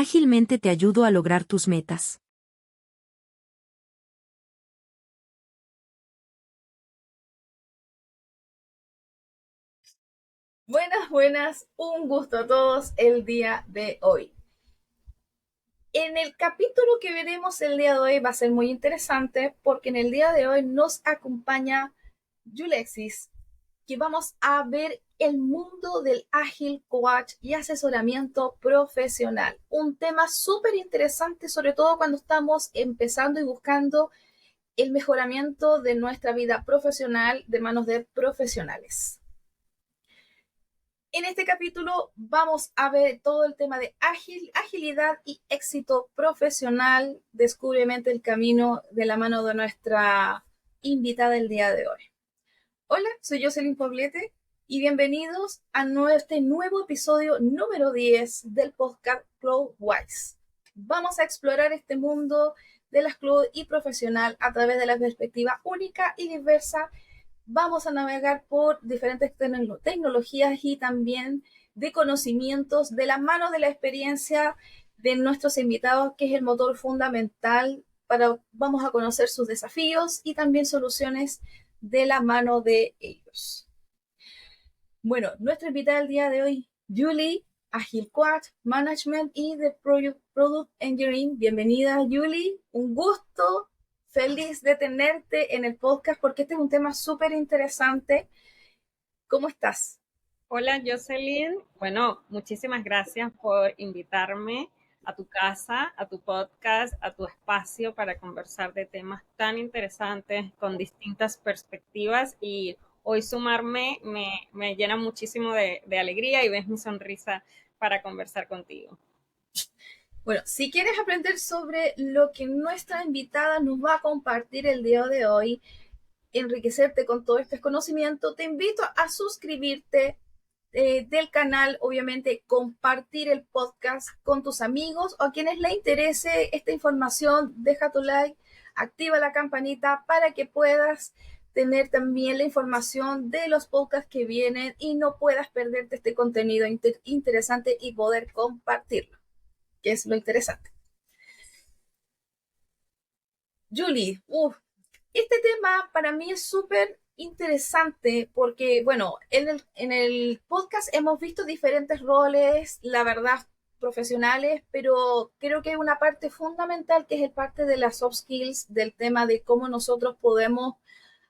Ágilmente te ayudo a lograr tus metas. Buenas, buenas, un gusto a todos el día de hoy. En el capítulo que veremos el día de hoy va a ser muy interesante porque en el día de hoy nos acompaña Yulexis, que vamos a ver el mundo del ágil coach y asesoramiento profesional. Un tema súper interesante, sobre todo cuando estamos empezando y buscando el mejoramiento de nuestra vida profesional de manos de profesionales. En este capítulo vamos a ver todo el tema de agilidad y éxito profesional. Descubremente el camino de la mano de nuestra invitada el día de hoy. Hola, soy Jocelyn Poblete y bienvenidos a este nuevo episodio número 10 del podcast Cloudwise. Vamos a explorar este mundo de las cloud y profesional a través de la perspectiva única y diversa. Vamos a navegar por diferentes tecnologías y también de conocimientos de la mano de la experiencia de nuestros invitados, que es el motor fundamental vamos a conocer sus desafíos y también soluciones de la mano de ellos. Bueno, nuestra invitada del día de hoy, Julie, Agile Coach, Management y de Product Engineering. Bienvenida, Julie. Un gusto, feliz de tenerte en el podcast porque este es un tema súper interesante. ¿Cómo estás? Hola, Jocelyn. Bueno, muchísimas gracias por invitarme a tu casa, a tu podcast, a tu espacio para conversar de temas tan interesantes con distintas perspectivas y hoy sumarme me llena muchísimo de alegría y ves mi sonrisa para conversar contigo. Bueno, si quieres aprender sobre lo que nuestra invitada nos va a compartir el día de hoy, enriquecerte con todo este conocimiento, te invito a suscribirte del canal, obviamente compartir el podcast con tus amigos o a quienes le interese esta información, deja tu like, activa la campanita para que puedas tener también la información de los podcasts que vienen y no puedas perderte este contenido interesante y poder compartirlo, que es lo interesante. Julie, este tema para mí es súper interesante porque, bueno, en el podcast hemos visto diferentes roles, la verdad, profesionales, pero creo que hay una parte fundamental que es el parte de las soft skills, del tema de cómo nosotros podemos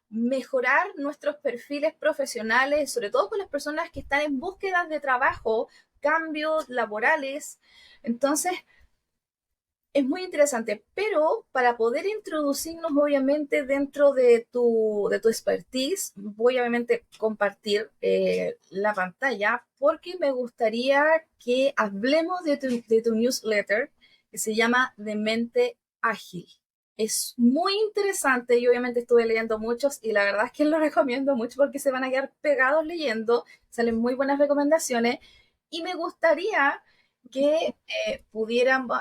mejorar nuestros perfiles profesionales, sobre todo con las personas que están en búsqueda de trabajo, cambios laborales. Entonces, es muy interesante, pero para poder introducirnos obviamente dentro de tu expertise, voy obviamente a compartir la pantalla porque me gustaría que hablemos de tu newsletter que se llama De Mente Ágil. Es muy interesante y obviamente estuve leyendo muchos y la verdad es que lo recomiendo mucho porque se van a quedar pegados leyendo, salen muy buenas recomendaciones y me gustaría que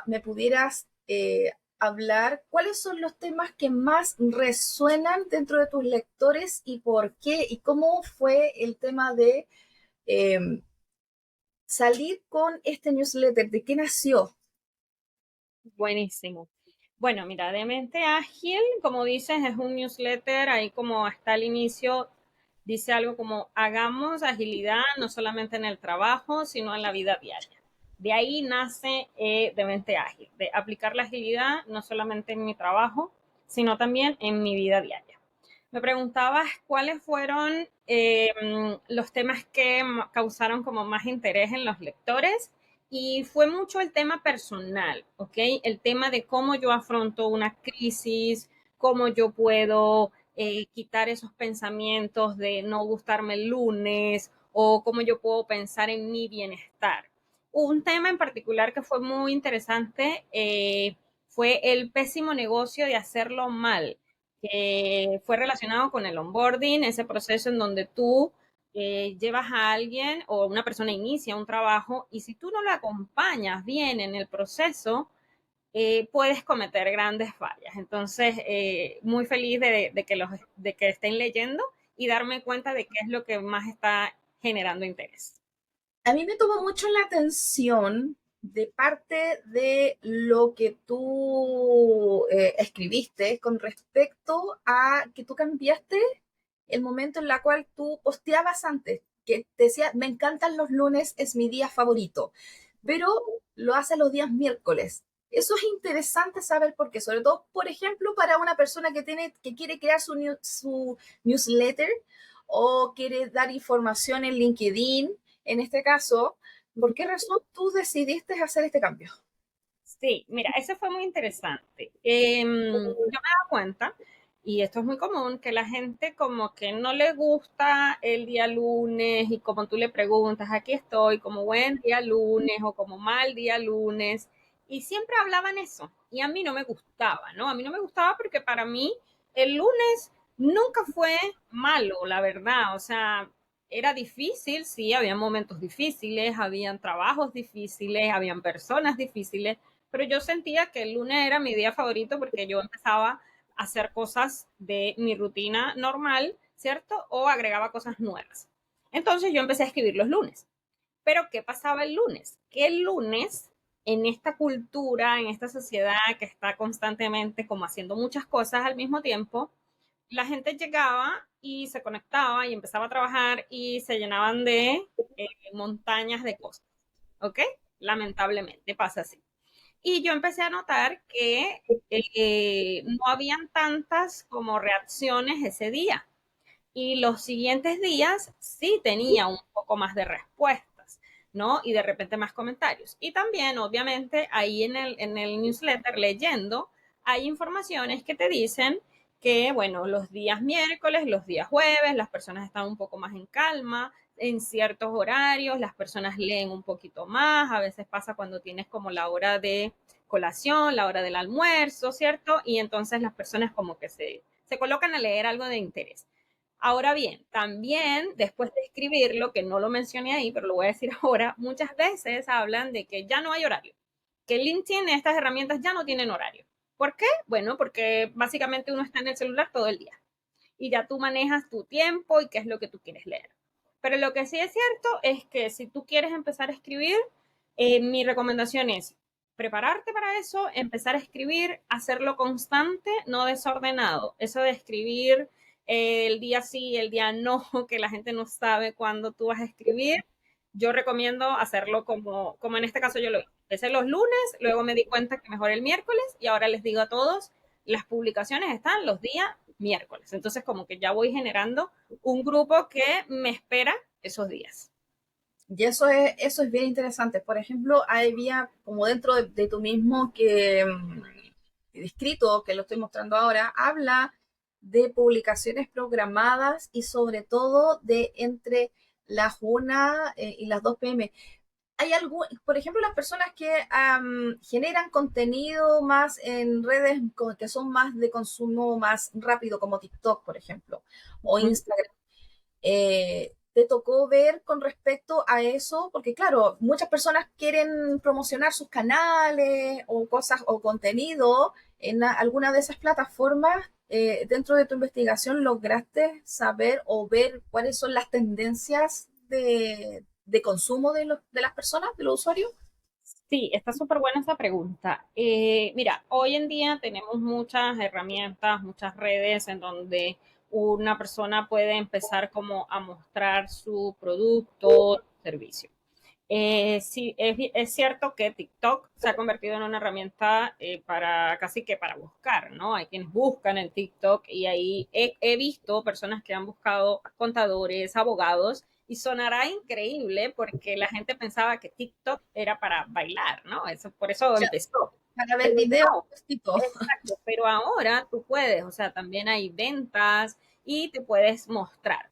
me pudieras hablar cuáles son los temas que más resuenan dentro de tus lectores y por qué y cómo fue el tema de eh, salir con este newsletter, de qué nació. Buenísimo. Bueno, mira, de Mente Ágil, como dices, es un newsletter, ahí como hasta el inicio dice algo como hagamos agilidad no solamente en el trabajo, sino en la vida diaria. De ahí nace de Mente Ágil, de aplicar la agilidad no solamente en mi trabajo, sino también en mi vida diaria. Me preguntabas cuáles fueron los temas que causaron como más interés en los lectores y fue mucho el tema personal, ¿ok? El tema de cómo yo afronto una crisis, cómo yo puedo quitar esos pensamientos de no gustarme el lunes o cómo yo puedo pensar en mi bienestar. Un tema en particular que fue muy interesante fue el pésimo negocio de hacerlo mal, que fue relacionado con el onboarding, ese proceso en donde tú llevas a alguien o una persona inicia un trabajo y si tú no lo acompañas bien en el proceso, puedes cometer grandes fallas. Entonces, muy feliz de que estén leyendo y darme cuenta de qué es lo que más está generando interés. A mí me tomó mucho la atención de parte de lo que tú escribiste con respecto a que tú cambiaste el momento en el cual tú posteabas antes, que te decía, me encantan los lunes, es mi día favorito, pero lo hace los días miércoles. Eso es interesante saber por qué, sobre todo, por ejemplo, para una persona que quiere crear su newsletter o quiere dar información en LinkedIn, en este caso, ¿por qué razón tú decidiste hacer este cambio? Sí, mira, eso fue muy interesante. Yo me he dado cuenta, y esto es muy común, que la gente como que no le gusta el día lunes y como tú le preguntas, aquí estoy, como buen día lunes o como mal día lunes, y siempre hablaban eso, y a mí no me gustaba, ¿no? A mí no me gustaba porque para mí el lunes nunca fue malo, la verdad, o sea, era difícil, sí, había momentos difíciles, habían trabajos difíciles, habían personas difíciles, pero yo sentía que el lunes era mi día favorito porque yo empezaba a hacer cosas de mi rutina normal, ¿cierto? O agregaba cosas nuevas. Entonces yo empecé a escribir los lunes. Pero ¿qué pasaba el lunes? Que el lunes, en esta cultura, en esta sociedad que está constantemente como haciendo muchas cosas al mismo tiempo, la gente llegaba y se conectaba y empezaba a trabajar y se llenaban de montañas de cosas, ¿ok? Lamentablemente pasa así. Y yo empecé a notar que no habían tantas como reacciones ese día. Y los siguientes días sí tenía un poco más de respuestas, ¿no? Y de repente más comentarios. Y también, obviamente, ahí en el newsletter leyendo, hay informaciones que te dicen que, bueno, los días miércoles, los días jueves, las personas están un poco más en calma, en ciertos horarios, las personas leen un poquito más, a veces pasa cuando tienes como la hora de colación, la hora del almuerzo, ¿cierto? Y entonces las personas como que se colocan a leer algo de interés. Ahora bien, también después de escribirlo, que no lo mencioné ahí, pero lo voy a decir ahora, muchas veces hablan de que ya no hay horario, que LinkedIn, estas herramientas ya no tienen horario. ¿Por qué? Bueno, porque básicamente uno está en el celular todo el día y ya tú manejas tu tiempo y qué es lo que tú quieres leer. Pero lo que sí es cierto es que si tú quieres empezar a escribir, mi recomendación es prepararte para eso, empezar a escribir, hacerlo constante, no desordenado. Eso de escribir el día sí, el día no, que la gente no sabe cuándo tú vas a escribir, yo recomiendo hacerlo como en este caso yo lo hice. Empecé los lunes, luego me di cuenta que mejor el miércoles y ahora les digo a todos, las publicaciones están los días miércoles. Entonces como que ya voy generando un grupo que me espera esos días. Y eso es bien interesante. Por ejemplo, había como dentro de tú mismo que escrito, que lo estoy mostrando ahora, habla de publicaciones programadas y sobre todo de entre las 1 y las 2 p.m. Hay algo, por ejemplo, las personas que generan contenido más en redes que son más de consumo más rápido, como TikTok, por ejemplo, o Instagram. ¿Te tocó ver con respecto a eso? Porque claro, muchas personas quieren promocionar sus canales o cosas o contenido en alguna de esas plataformas. Dentro de tu investigación, ¿lograste saber o ver cuáles son las tendencias de consumo de las personas, de los usuarios? Sí, está súper buena esa pregunta. Mira, hoy en día tenemos muchas herramientas, muchas redes en donde una persona puede empezar como a mostrar su producto, servicio. Sí, es cierto que TikTok se ha convertido en una herramienta para casi que para buscar, ¿no? Hay quienes buscan en TikTok y ahí he visto personas que han buscado contadores, abogados y sonará increíble porque la gente pensaba que TikTok era para bailar, ¿no? Eso, por eso Ya, empezó. para ver Pero videos, no, tipo. exacto, pero ahora tú puedes, o sea, también hay ventas y te puedes mostrar.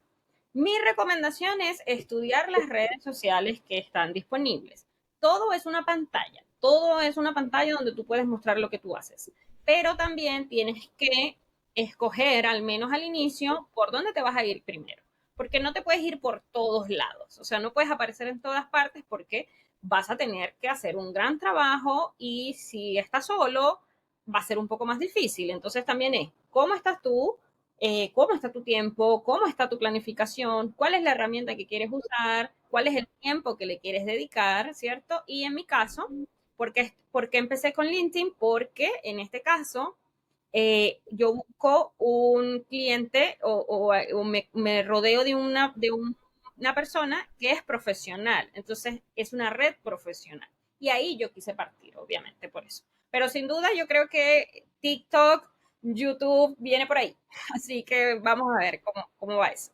Mi recomendación es estudiar las redes sociales que están disponibles. Todo es una pantalla donde tú puedes mostrar lo que tú haces, pero también tienes que escoger, al menos al inicio, por dónde te vas a ir primero, porque no te puedes ir por todos lados, o sea, no puedes aparecer en todas partes porque vas a tener que hacer un gran trabajo y si estás solo, va a ser un poco más difícil. Entonces también es, ¿cómo estás tú? cómo está tu tiempo, cómo está tu planificación, cuál es la herramienta que quieres usar, cuál es el tiempo que le quieres dedicar, ¿cierto? Y en mi caso, porque empecé con LinkedIn? Porque en este caso yo busco un cliente o me rodeo una persona que es profesional. Entonces, es una red profesional. Y ahí yo quise partir, obviamente, por eso. Pero sin duda, yo creo que TikTok, YouTube viene por ahí. Así que vamos a ver cómo va eso.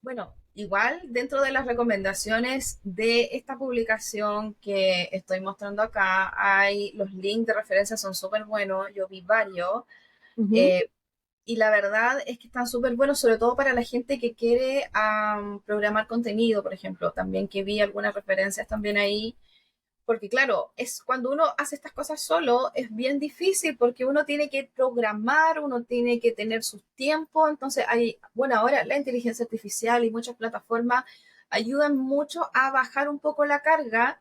Bueno, igual dentro de las recomendaciones de esta publicación que estoy mostrando acá, hay los links de referencia son súper buenos, yo vi varios, Ujú. eh, y la verdad es que están súper buenos, sobre todo para la gente que quiere programar contenido, por ejemplo, también que vi algunas referencias también ahí porque claro, es cuando uno hace estas cosas solo, es bien difícil porque uno tiene que programar, uno tiene que tener sus tiempos. Entonces hay, bueno, ahora la inteligencia artificial y muchas plataformas ayudan mucho a bajar un poco la carga.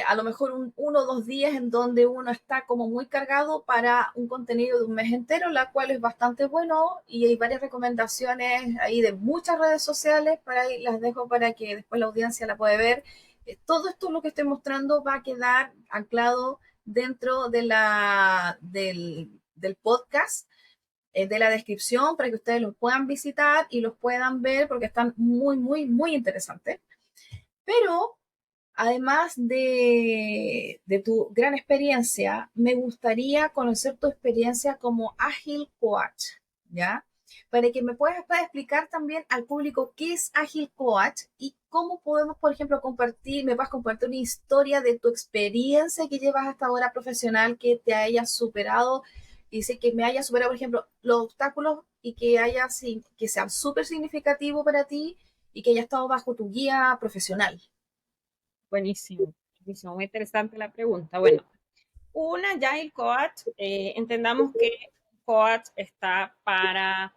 A lo mejor 1 o 2 días en donde uno está como muy cargado para un contenido de un mes entero, la cual es bastante bueno y hay varias recomendaciones ahí de muchas redes sociales, para ahí las dejo para que después la audiencia la puede ver. Todo esto lo que estoy mostrando va a quedar anclado dentro del podcast, de la descripción, para que ustedes los puedan visitar y los puedan ver porque están muy, muy, muy interesantes. Pero además de tu gran experiencia, me gustaría conocer tu experiencia como Agile Coach, ¿ya? Para que me puedas explicar también al público qué es Agile Coach y cómo podemos, por ejemplo, me puedas compartir una historia de tu experiencia que llevas hasta ahora profesional, que te haya superado, y sé que me haya superado, por ejemplo, los obstáculos y que sean súper significativos para ti y que haya estado bajo tu guía profesional. Buenísimo, buenísimo, muy interesante la pregunta. Bueno, una, ya el coach, entendamos que un coach está para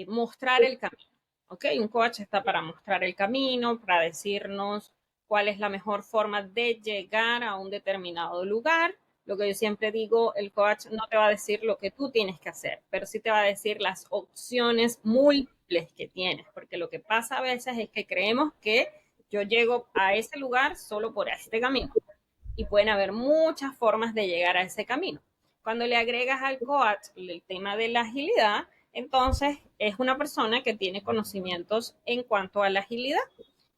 mostrar el camino, ¿ok? Un coach está para mostrar el camino, para decirnos cuál es la mejor forma de llegar a un determinado lugar. Lo que yo siempre digo, el coach no te va a decir lo que tú tienes que hacer, pero sí te va a decir las opciones múltiples que tienes, porque lo que pasa a veces es que creemos que yo llego a ese lugar solo por este camino y pueden haber muchas formas de llegar a ese camino. Cuando le agregas al coach el tema de la agilidad, entonces es una persona que tiene conocimientos en cuanto a la agilidad.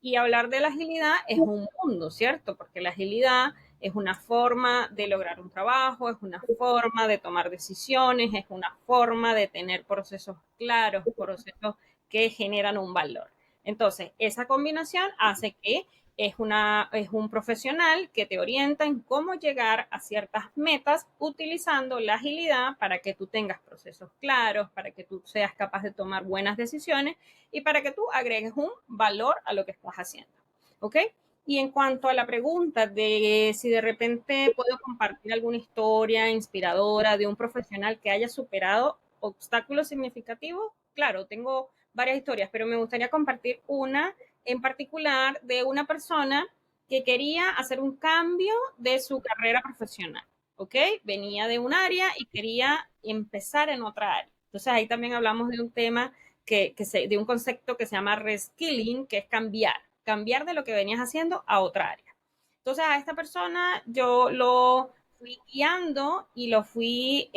Y hablar de la agilidad es un mundo, ¿cierto? Porque la agilidad es una forma de lograr un trabajo, es una forma de tomar decisiones, es una forma de tener procesos claros, procesos que generan un valor. Entonces, esa combinación hace que es un profesional que te orienta en cómo llegar a ciertas metas utilizando la agilidad para que tú tengas procesos claros, para que tú seas capaz de tomar buenas decisiones y para que tú agregues un valor a lo que estás haciendo. ¿Ok? Y en cuanto a la pregunta de si de repente puedo compartir alguna historia inspiradora de un profesional que haya superado obstáculos significativos, claro, tengo varias historias, pero me gustaría compartir una en particular de una persona que quería hacer un cambio de su carrera profesional, ¿ok? Venía de un área y quería empezar en otra área. Entonces ahí también hablamos de un tema de un concepto que se llama reskilling, que es cambiar de lo que venías haciendo a otra área. Entonces a esta persona yo lo fui guiando y lo fui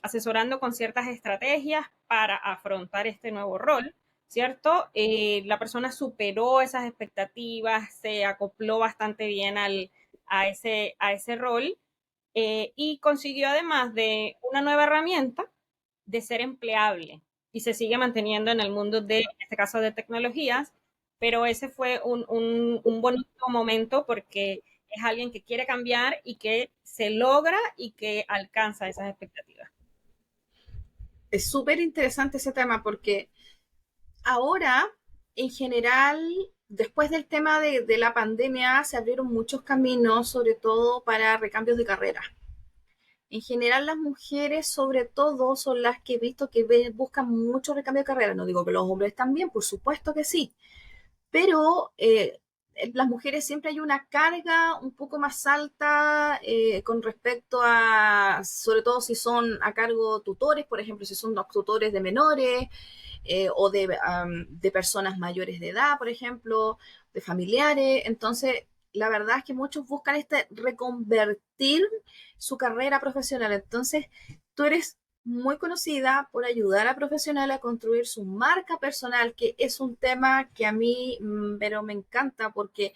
asesorando con ciertas estrategias para afrontar este nuevo rol, ¿cierto? La persona superó esas expectativas, se acopló bastante bien a ese rol y consiguió además de una nueva herramienta de ser empleable y se sigue manteniendo en el mundo de, en este caso, de tecnologías, pero ese fue un bonito momento porque es alguien que quiere cambiar y que se logra y que alcanza esas expectativas. Es súper interesante ese tema porque ahora, en general, después del tema de la pandemia, se abrieron muchos caminos, sobre todo para recambios de carrera. En general, las mujeres, sobre todo, son las que he visto que buscan mucho recambio de carrera. No digo que los hombres también, por supuesto que sí, pero las mujeres siempre hay una carga un poco más alta con respecto a, sobre todo si son a cargo tutores, por ejemplo, si son los tutores de menores o de personas mayores de edad, por ejemplo, de familiares. Entonces, la verdad es que muchos buscan reconvertir su carrera profesional. Entonces, tú eres muy conocida por ayudar a profesionales a construir su marca personal, que es un tema que a mí, pero me encanta porque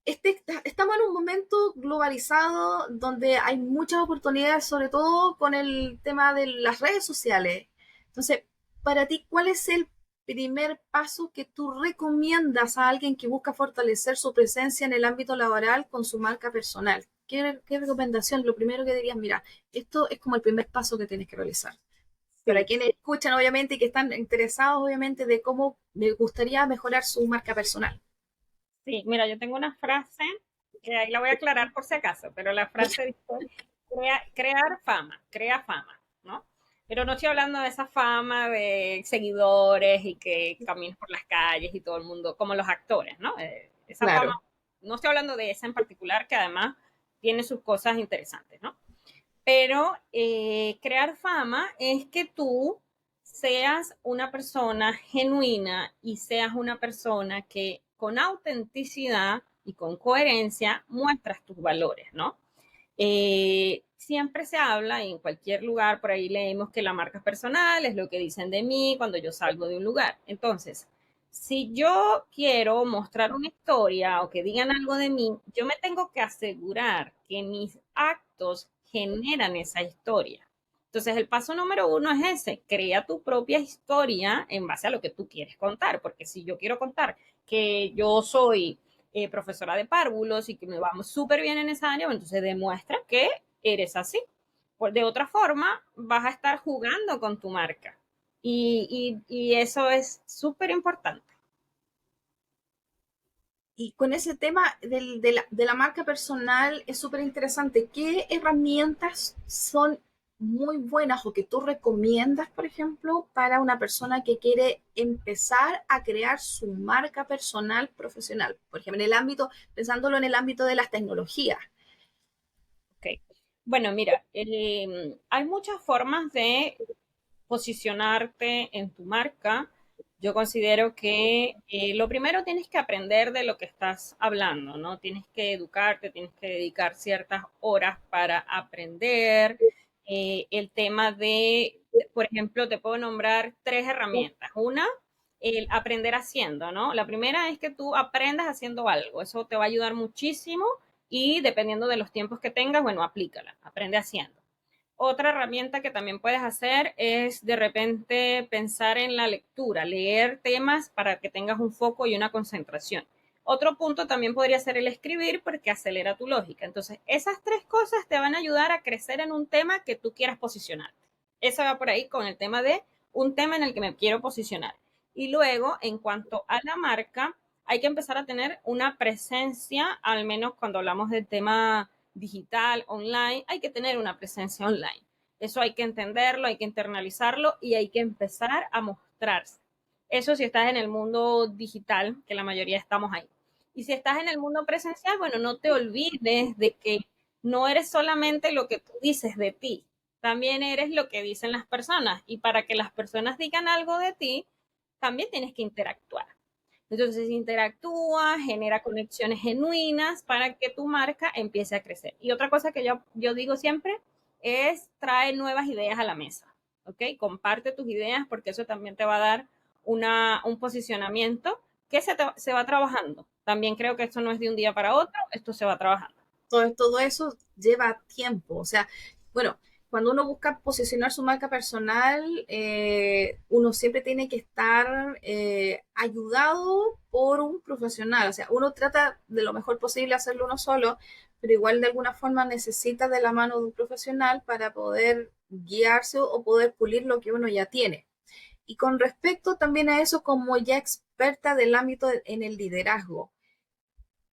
estamos en un momento globalizado donde hay muchas oportunidades, sobre todo con el tema de las redes sociales. Entonces, para ti, ¿cuál es el primer paso que tú recomiendas a alguien que busca fortalecer su presencia en el ámbito laboral con su marca personal? ¿Qué recomendación? Lo primero que dirías, mira, esto es como el primer paso que tienes que realizar. Para Sí, quienes escuchan, obviamente, y que están interesados, obviamente, de cómo me gustaría mejorar su marca personal. sí, mira, yo tengo una frase que ahí la voy a aclarar por si acaso, pero la frase dice, crear fama, crea fama, ¿no? Pero no estoy hablando de esa fama de seguidores y que caminas por las calles y todo el mundo, como los actores, ¿no? Esa fama, Claro. no estoy hablando de esa en particular, que además tiene sus cosas interesantes, ¿no? Pero crear fama es que tú seas una persona genuina y seas una persona que con autenticidad y con coherencia muestras tus valores, ¿no? Siempre se habla y en cualquier lugar, por ahí leemos que la marca personal es lo que dicen de mí cuando yo salgo de un lugar. Entonces, si yo quiero mostrar una historia o que digan algo de mí, yo me tengo que asegurar que mis actos generan esa historia. Entonces, el paso número uno es ese, crea tu propia historia en base a lo que tú quieres contar, porque si yo quiero contar que yo soy profesora de párvulos y que me vamos súper bien en esa área, bueno, entonces demuestra que eres así. Pues de otra forma, vas a estar jugando con tu marca. Y eso es súper importante. Y con ese tema de la marca personal es súper interesante. ¿Qué herramientas son muy buenas o que tú recomiendas, por ejemplo, para una persona que quiere empezar a crear su marca personal profesional? Por ejemplo, pensándolo en el ámbito de las tecnologías. Okay. Bueno, mira, hay muchas formas de posicionarte en tu marca. Yo considero que lo primero tienes que aprender de lo que estás hablando, ¿no? Tienes que educarte, tienes que dedicar ciertas horas para aprender. El tema por ejemplo, te puedo nombrar tres herramientas. Una, el aprender haciendo, ¿no? La primera es que tú aprendas haciendo algo. Eso te va a ayudar muchísimo y dependiendo de los tiempos que tengas, bueno, aplícala, aprende haciendo. Otra herramienta que también puedes hacer es de repente pensar en la lectura, leer temas para que tengas un foco y una concentración. Otro punto también podría ser el escribir porque acelera tu lógica. Entonces, esas tres cosas te van a ayudar a crecer en un tema que tú quieras posicionarte. Eso va por ahí con el tema de un tema en el que me quiero posicionar. Y luego, en cuanto a la marca, hay que empezar a tener una presencia, al menos cuando hablamos del tema digital, online, hay que tener una presencia online. Eso hay que entenderlo, hay que internalizarlo y hay que empezar a mostrarse. Eso si estás en el mundo digital, que la mayoría estamos ahí. Y si estás en el mundo presencial, bueno, no te olvides de que no eres solamente lo que tú dices de ti, también eres lo que dicen las personas. Y para que las personas digan algo de ti, también tienes que interactuar. Entonces interactúa, genera conexiones genuinas para que tu marca empiece a crecer. Y otra cosa que yo digo siempre es trae nuevas ideas a la mesa, ¿ok? Comparte tus ideas porque eso también te va a dar un posicionamiento que se va trabajando. También creo que esto no es de un día para otro, esto se va trabajando. Todo eso lleva tiempo. O sea, bueno, cuando uno busca posicionar su marca personal, uno siempre tiene que estar ayudado por un profesional. O sea, uno trata de lo mejor posible hacerlo uno solo, pero igual de alguna forma necesita de la mano de un profesional para poder guiarse o poder pulir lo que uno ya tiene. Y con respecto también a eso, como ya experta del ámbito en el liderazgo,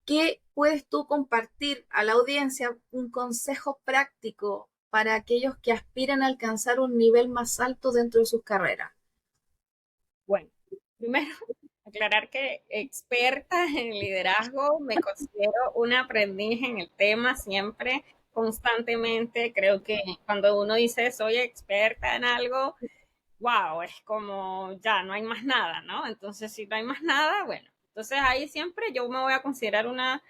¿qué puedes tú compartir a la audiencia un consejo práctico para aquellos que aspiran a alcanzar un nivel más alto dentro de sus carreras? Bueno, primero aclarar que experta en liderazgo, me considero una aprendiz en el tema siempre, constantemente. Creo que cuando uno dice soy experta en algo, wow, es como ya no hay más nada, ¿no? Entonces, si no hay más nada, bueno, entonces ahí siempre yo me voy a considerar una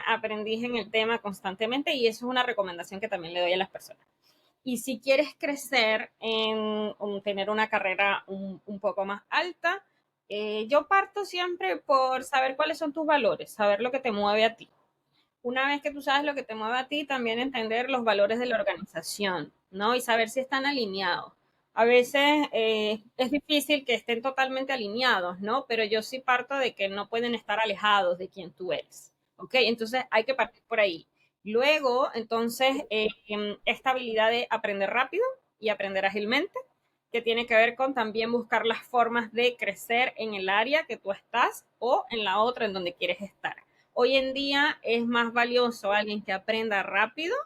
aprendiz en el tema constantemente y eso es una recomendación que también le doy a las personas. Y si quieres crecer en tener una carrera un poco más alta, yo parto siempre por saber cuáles son tus valores, saber lo que te mueve a ti. Una vez que tú sabes lo que te mueve a ti, también entender los valores de la organización, ¿no? Y saber si están alineados. A veces es difícil que estén totalmente alineados, ¿no? Pero yo sí parto de que no pueden estar alejados de quien tú eres, ¿ok? Entonces hay que partir por ahí. Luego, entonces, esta habilidad de aprender rápido y aprender ágilmente, que tiene que ver con también buscar las formas de crecer en el área que tú estás o en la otra en donde quieres estar. Hoy en día es más valioso alguien que aprenda rápido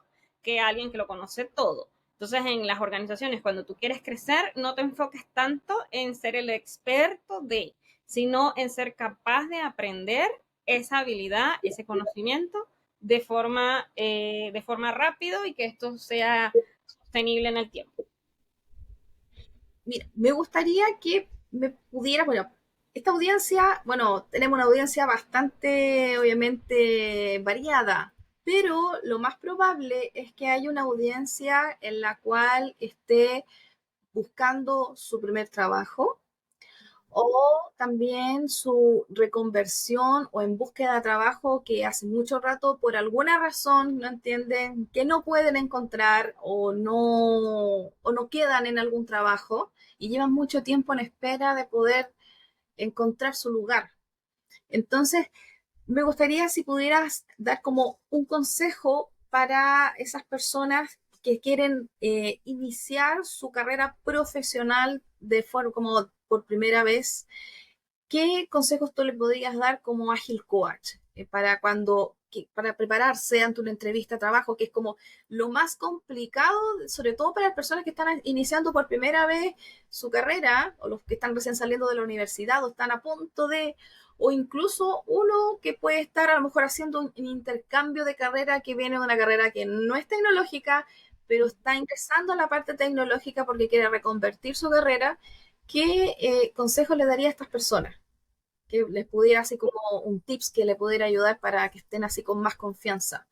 que alguien que lo conoce todo. Entonces, en las organizaciones, cuando tú quieres crecer, no te enfoques tanto en ser el experto de, sino en ser capaz de aprender esa habilidad, ese conocimiento de forma rápido y que esto sea sostenible en el tiempo. Mira, me gustaría que me pudiera, bueno, esta audiencia, bueno, tenemos una audiencia bastante, obviamente, variada, pero lo más probable es que haya una audiencia en la cual esté buscando su primer trabajo o también su reconversión o en búsqueda de trabajo que hace mucho rato por alguna razón no entienden que no pueden encontrar o no quedan en algún trabajo y llevan mucho tiempo en espera de poder encontrar su lugar. Entonces, me gustaría si pudieras dar como un consejo para esas personas que quieren iniciar su carrera profesional de forma como por primera vez. ¿Qué consejos tú le podrías dar como Agile Coach para para prepararse ante una entrevista de trabajo, que es como lo más complicado, sobre todo para las personas que están iniciando por primera vez su carrera, o los que están recién saliendo de la universidad, o están a punto de, o incluso uno que puede estar a lo mejor haciendo un intercambio de carrera que viene de una carrera que no es tecnológica, pero está ingresando a la parte tecnológica porque quiere reconvertir su carrera. ¿Qué consejo le daría a estas personas? Que les pudiera así como un tips que le pudiera ayudar para que estén así con más confianza.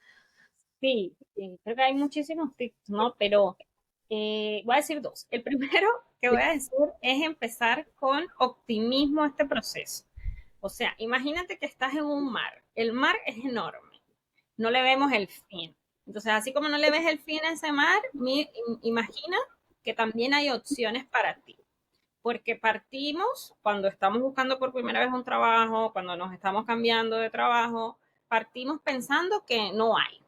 Sí, creo que hay muchísimos tips, ¿no? Pero voy a decir dos. El primero que voy a decir es empezar con optimismo este proceso. O sea, imagínate que estás en un mar. El mar es enorme. No le vemos el fin. Entonces, así como no le ves el fin a ese mar, imagina que también hay opciones para ti. Porque partimos cuando estamos buscando por primera vez un trabajo, cuando nos estamos cambiando de trabajo, partimos pensando que no hay.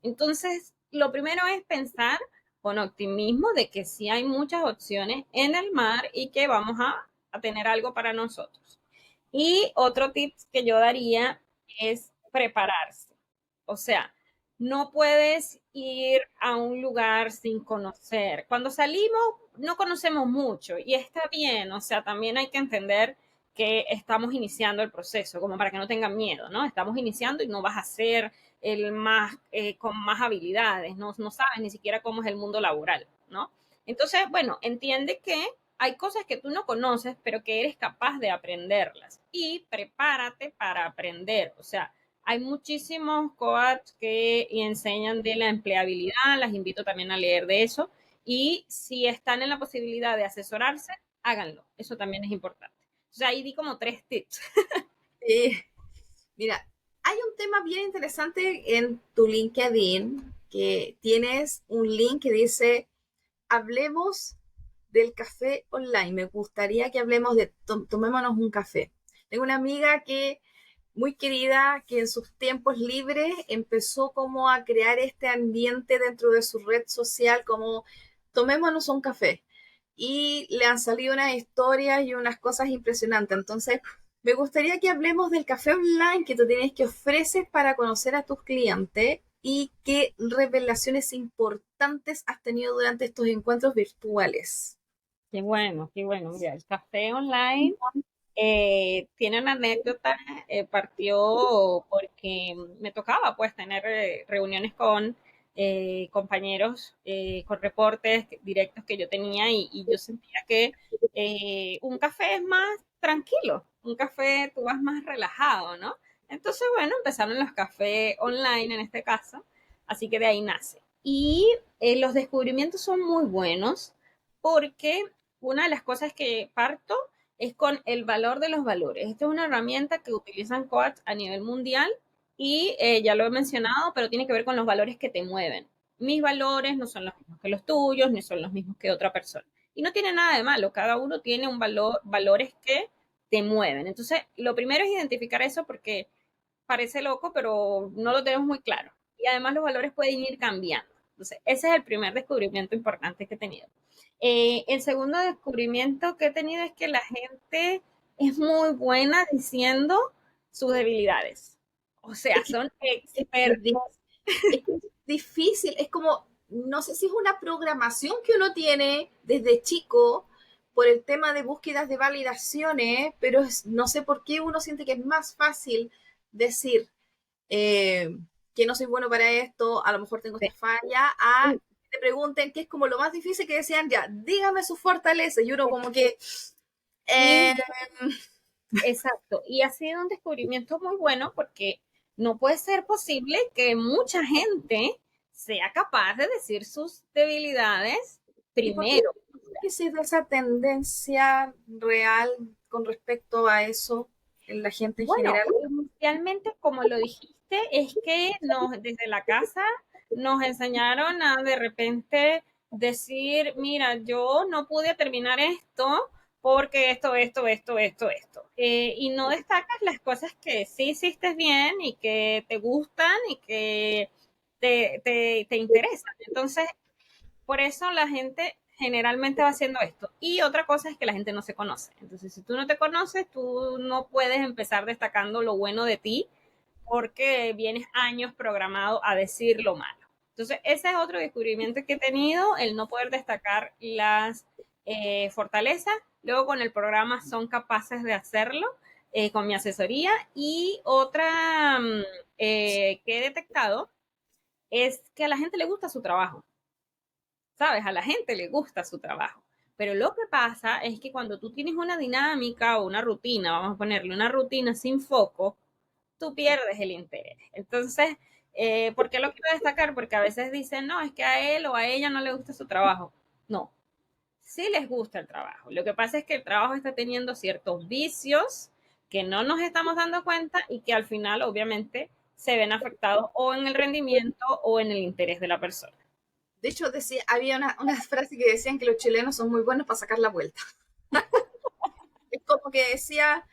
Entonces, lo primero es pensar con optimismo de que sí hay muchas opciones en el mar y que vamos a tener algo para nosotros. Y otro tip que yo daría es prepararse. O sea, no puedes ir a un lugar sin conocer. Cuando salimos, no conocemos mucho y está bien. O sea, también hay que entender que estamos iniciando el proceso, como para que no tengan miedo, ¿no? Estamos iniciando y no vas a ser el más, con más habilidades, no sabes ni siquiera cómo es el mundo laboral, ¿no? Entonces, bueno, entiende que hay cosas que tú no conoces, pero que eres capaz de aprenderlas y prepárate para aprender. O sea, hay muchísimos coaches que enseñan de la empleabilidad, las invito también a leer de eso. Y si están en la posibilidad de asesorarse, háganlo. Eso también es importante. O sea, ahí di como 3 tips. Eh, Mira, hay un tema bien interesante en tu LinkedIn, que tienes un link que dice, hablemos del café online. Me gustaría que hablemos de, tomémonos un café. Tengo una amiga que muy querida que en sus tiempos libres empezó como a crear este ambiente dentro de su red social como tomémonos un café y le han salido unas historias y unas cosas impresionantes. Entonces, me gustaría que hablemos del café online que tú tienes que ofreces para conocer a tus clientes y qué revelaciones importantes has tenido durante estos encuentros virtuales. Qué bueno, qué bueno. Mira, el café online Tiene una anécdota, partió porque me tocaba pues tener reuniones con compañeros, con reportes directos que yo tenía y yo sentía que un café es más tranquilo, un café tú vas más relajado, ¿no? Entonces, bueno, empezaron los cafés online en este caso, así que de ahí nace. Y los descubrimientos son muy buenos porque una de las cosas que parto es con el valor de los valores. Esta es una herramienta que utilizan coach a nivel mundial y ya lo he mencionado, pero tiene que ver con los valores que te mueven. Mis valores no son los mismos que los tuyos, ni son los mismos que otra persona. Y no tiene nada de malo, cada uno tiene un valor, valores que te mueven. Entonces, lo primero es identificar eso porque parece loco, pero no lo tenemos muy claro. Y además los valores pueden ir cambiando. Entonces, ese es el primer descubrimiento importante que he tenido. El segundo descubrimiento que he tenido es que la gente es muy buena diciendo sus debilidades. O sea, Es que son es, es di- expertos. es que es difícil, es como, no sé si es una programación que uno tiene desde chico por el tema de búsquedas de validaciones, pero no sé por qué uno siente que es más fácil decir eh, que no soy bueno para esto, a lo mejor tengo esta falla, a que te pregunten, que es como lo más difícil que decían, ya, dígame su fortaleza, y uno como que... eh, Y exacto. Y ha sido un descubrimiento muy bueno porque no puede ser posible que mucha gente sea capaz de decir sus debilidades ¿Y por qué primero. que se da esa tendencia real con respecto a eso en la gente en Bueno, general? inicialmente, como lo dijiste, es que desde la casa nos enseñaron a de repente decir, mira, yo no pude terminar esto porque esto. Y no destacas las cosas que sí hiciste bien y que te gustan y que te interesan. Entonces, por eso la gente generalmente va haciendo esto. Y otra cosa es que la gente no se conoce. Entonces, si tú no te conoces, tú no puedes empezar destacando lo bueno de ti porque vienes años programado a decir lo malo. Entonces, ese es otro descubrimiento que he tenido, el no poder destacar las fortalezas. Luego con el programa son capaces de hacerlo con mi asesoría. Y otra que he detectado es que a la gente le gusta su trabajo. ¿Sabes? A la gente le gusta su trabajo. Pero lo que pasa es que cuando tú tienes una dinámica o una rutina, vamos a ponerle una rutina sin foco, tú pierdes el interés. Entonces, ¿por qué lo quiero destacar? Porque a veces dicen, no, es que a él o a ella no le gusta su trabajo. No, sí les gusta el trabajo. Lo que pasa es que el trabajo está teniendo ciertos vicios que no nos estamos dando cuenta y que al final, obviamente, se ven afectados o en el rendimiento o en el interés de la persona. De hecho, decía, había una frase que decían que los chilenos son muy buenos para sacar la vuelta. Es como que decía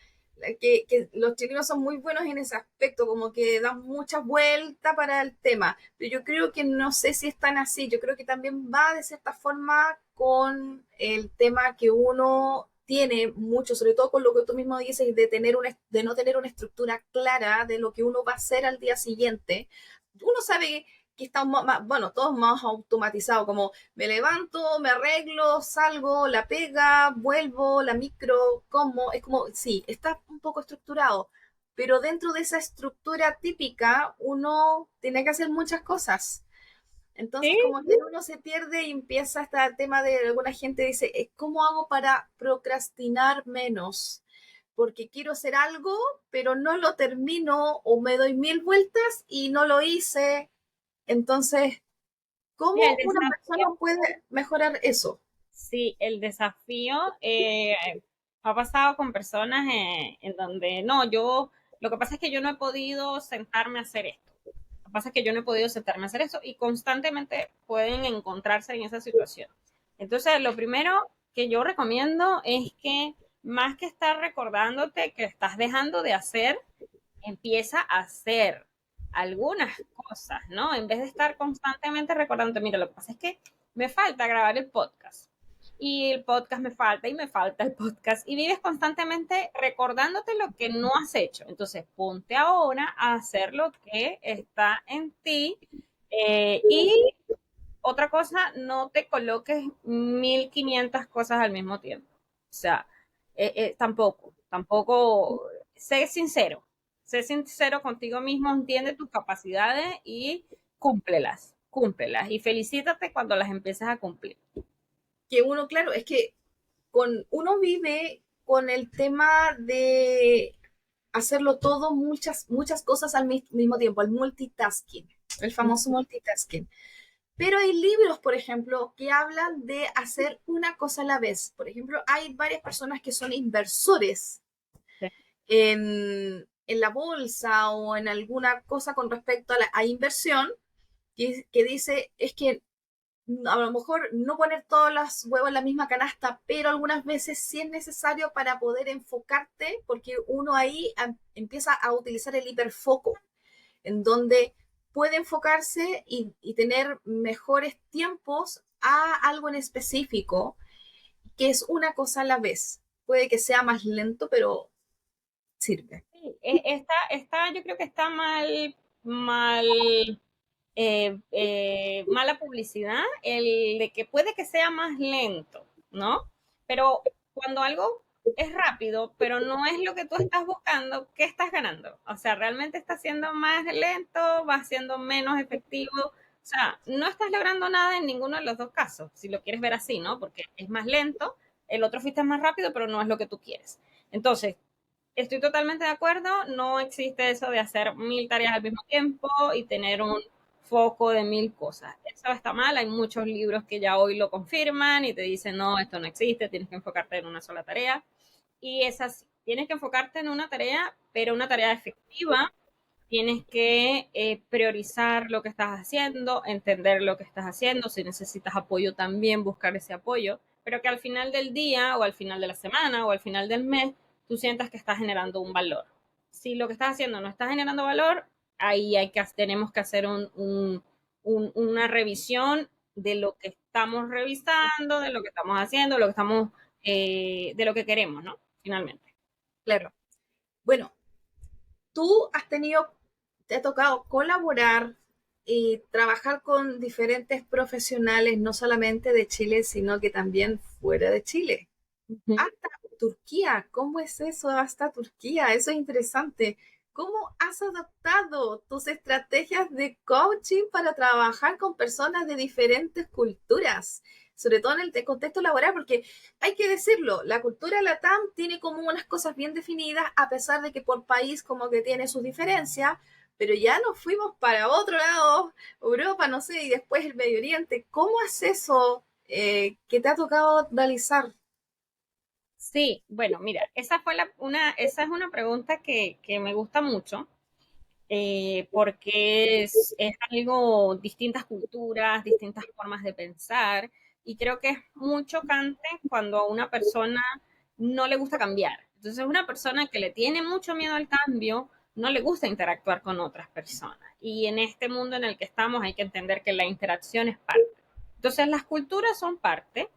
que los chilenos son muy buenos en ese aspecto, como que dan muchas vueltas para el tema. Pero yo creo que no sé si es tan así. Yo creo que también va de cierta forma con el tema que uno tiene mucho, sobre todo con lo que tú mismo dices, de no tener una estructura clara de lo que uno va a hacer al día siguiente. Uno sabe que estamos más, bueno, todos más automatizados, como me levanto, me arreglo, salgo, la pega, vuelvo, la micro, como, es como, sí, está un poco estructurado, pero dentro de esa estructura típica uno tiene que hacer muchas cosas. Sí, Entonces, como que uno se pierde y empieza este tema de alguna gente dice, ¿cómo hago para procrastinar menos? Porque quiero hacer algo, pero no lo termino o me doy mil vueltas y no lo hice. Entonces, mira, el ¿cómo una persona desafío, puede mejorar eso? sí, el desafío ha pasado con personas en donde, no, lo que pasa es que yo no he podido sentarme a hacer esto. Lo que pasa es que yo no he podido sentarme a hacer eso y constantemente pueden encontrarse en esa situación. Entonces, lo primero que yo recomiendo es que más que estar recordándote que estás dejando de hacer, empieza a hacer algunas cosas, ¿no? En vez de estar constantemente recordándote, mira, lo que pasa es que me falta grabar el podcast. Y el podcast me falta y me falta el podcast. Y vives constantemente recordándote lo que no has hecho. Entonces, ponte ahora a hacer lo que está en ti. Y otra cosa, no te coloques 1500 cosas al mismo tiempo. O sea, tampoco. Tampoco, sé sincero contigo mismo, entiende tus capacidades y cúmplelas. Y felicítate cuando las empieces a cumplir. Que uno, claro, es que uno vive con el tema de hacerlo todo, muchas cosas al mismo tiempo, el multitasking, el famoso multitasking. Pero hay libros, por ejemplo, que hablan de hacer una cosa a la vez. Por ejemplo, hay varias personas que son inversores en la bolsa o en alguna cosa con respecto a inversión, que dice, es que a lo mejor no poner todos los huevos en la misma canasta, pero algunas veces sí es necesario para poder enfocarte, porque uno ahí empieza a utilizar el hiperfoco, en donde puede enfocarse y tener mejores tiempos a algo en específico, que es una cosa a la vez. Puede que sea más lento, pero sirve. Sí, yo creo que está mala publicidad el de que puede que sea más lento, ¿no? Pero cuando algo es rápido, pero no es lo que tú estás buscando, ¿qué estás ganando? O sea, realmente está siendo más lento, va siendo menos efectivo. O sea, no estás logrando nada en ninguno de los dos casos, si lo quieres ver así, ¿no? Porque es más lento, el otro fuiste más rápido, pero no es lo que tú quieres. Entonces, estoy totalmente de acuerdo, no existe eso de hacer 1000 tareas al mismo tiempo y tener un foco de 1000 cosas. Eso está mal, hay muchos libros que ya hoy lo confirman y te dicen, no, esto no existe, tienes que enfocarte en una sola tarea. Y es así, tienes que enfocarte en una tarea, pero una tarea efectiva. Tienes que priorizar lo que estás haciendo, entender lo que estás haciendo, si necesitas apoyo también buscar ese apoyo, pero que al final del día o al final de la semana o al final del mes tú sientas que estás generando un valor. Si lo que estás haciendo no está generando valor, ahí tenemos que hacer una revisión de lo que estamos revisando, de lo que estamos haciendo, de lo que queremos, ¿no? Finalmente. Claro. Bueno, tú te ha tocado colaborar y trabajar con diferentes profesionales, no solamente de Chile, sino que también fuera de Chile. Hasta Turquía, ¿cómo es eso? Hasta Turquía, eso es interesante. ¿Cómo has adaptado tus estrategias de coaching para trabajar con personas de diferentes culturas? Sobre todo en el contexto laboral, porque hay que decirlo, la cultura LATAM tiene como unas cosas bien definidas, a pesar de que por país como que tiene sus diferencias, pero ya nos fuimos para otro lado, Europa, no sé, y después el Medio Oriente. ¿Cómo es eso que te ha tocado realizar? Sí, bueno, mira, esa es una pregunta que me gusta mucho, porque es algo, distintas culturas, distintas formas de pensar, y creo que es muy chocante cuando a una persona no le gusta cambiar. Entonces, una persona que le tiene mucho miedo al cambio, no le gusta interactuar con otras personas. Y en este mundo en el que estamos hay que entender que la interacción es parte. Entonces, las culturas son parte,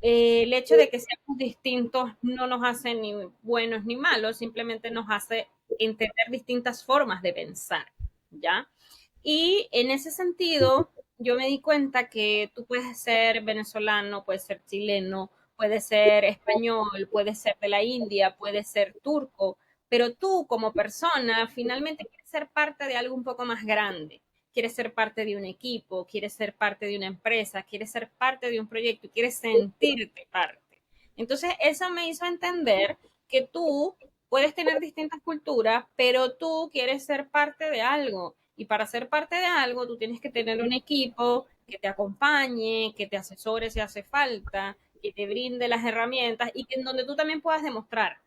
el hecho de que seamos distintos no nos hace ni buenos ni malos, simplemente nos hace entender distintas formas de pensar, ¿ya? Y en ese sentido, yo me di cuenta que tú puedes ser venezolano, puedes ser chileno, puedes ser español, puedes ser de la India, puedes ser turco, pero tú como persona finalmente quieres ser parte de algo un poco más grande, quieres ser parte de un equipo, quieres ser parte de una empresa, quieres ser parte de un proyecto, quieres sentirte parte. Entonces, eso me hizo entender que tú puedes tener distintas culturas, pero tú quieres ser parte de algo. Y para ser parte de algo, tú tienes que tener un equipo que te acompañe, que te asesore si hace falta, que te brinde las herramientas y que en donde tú también puedas demostrar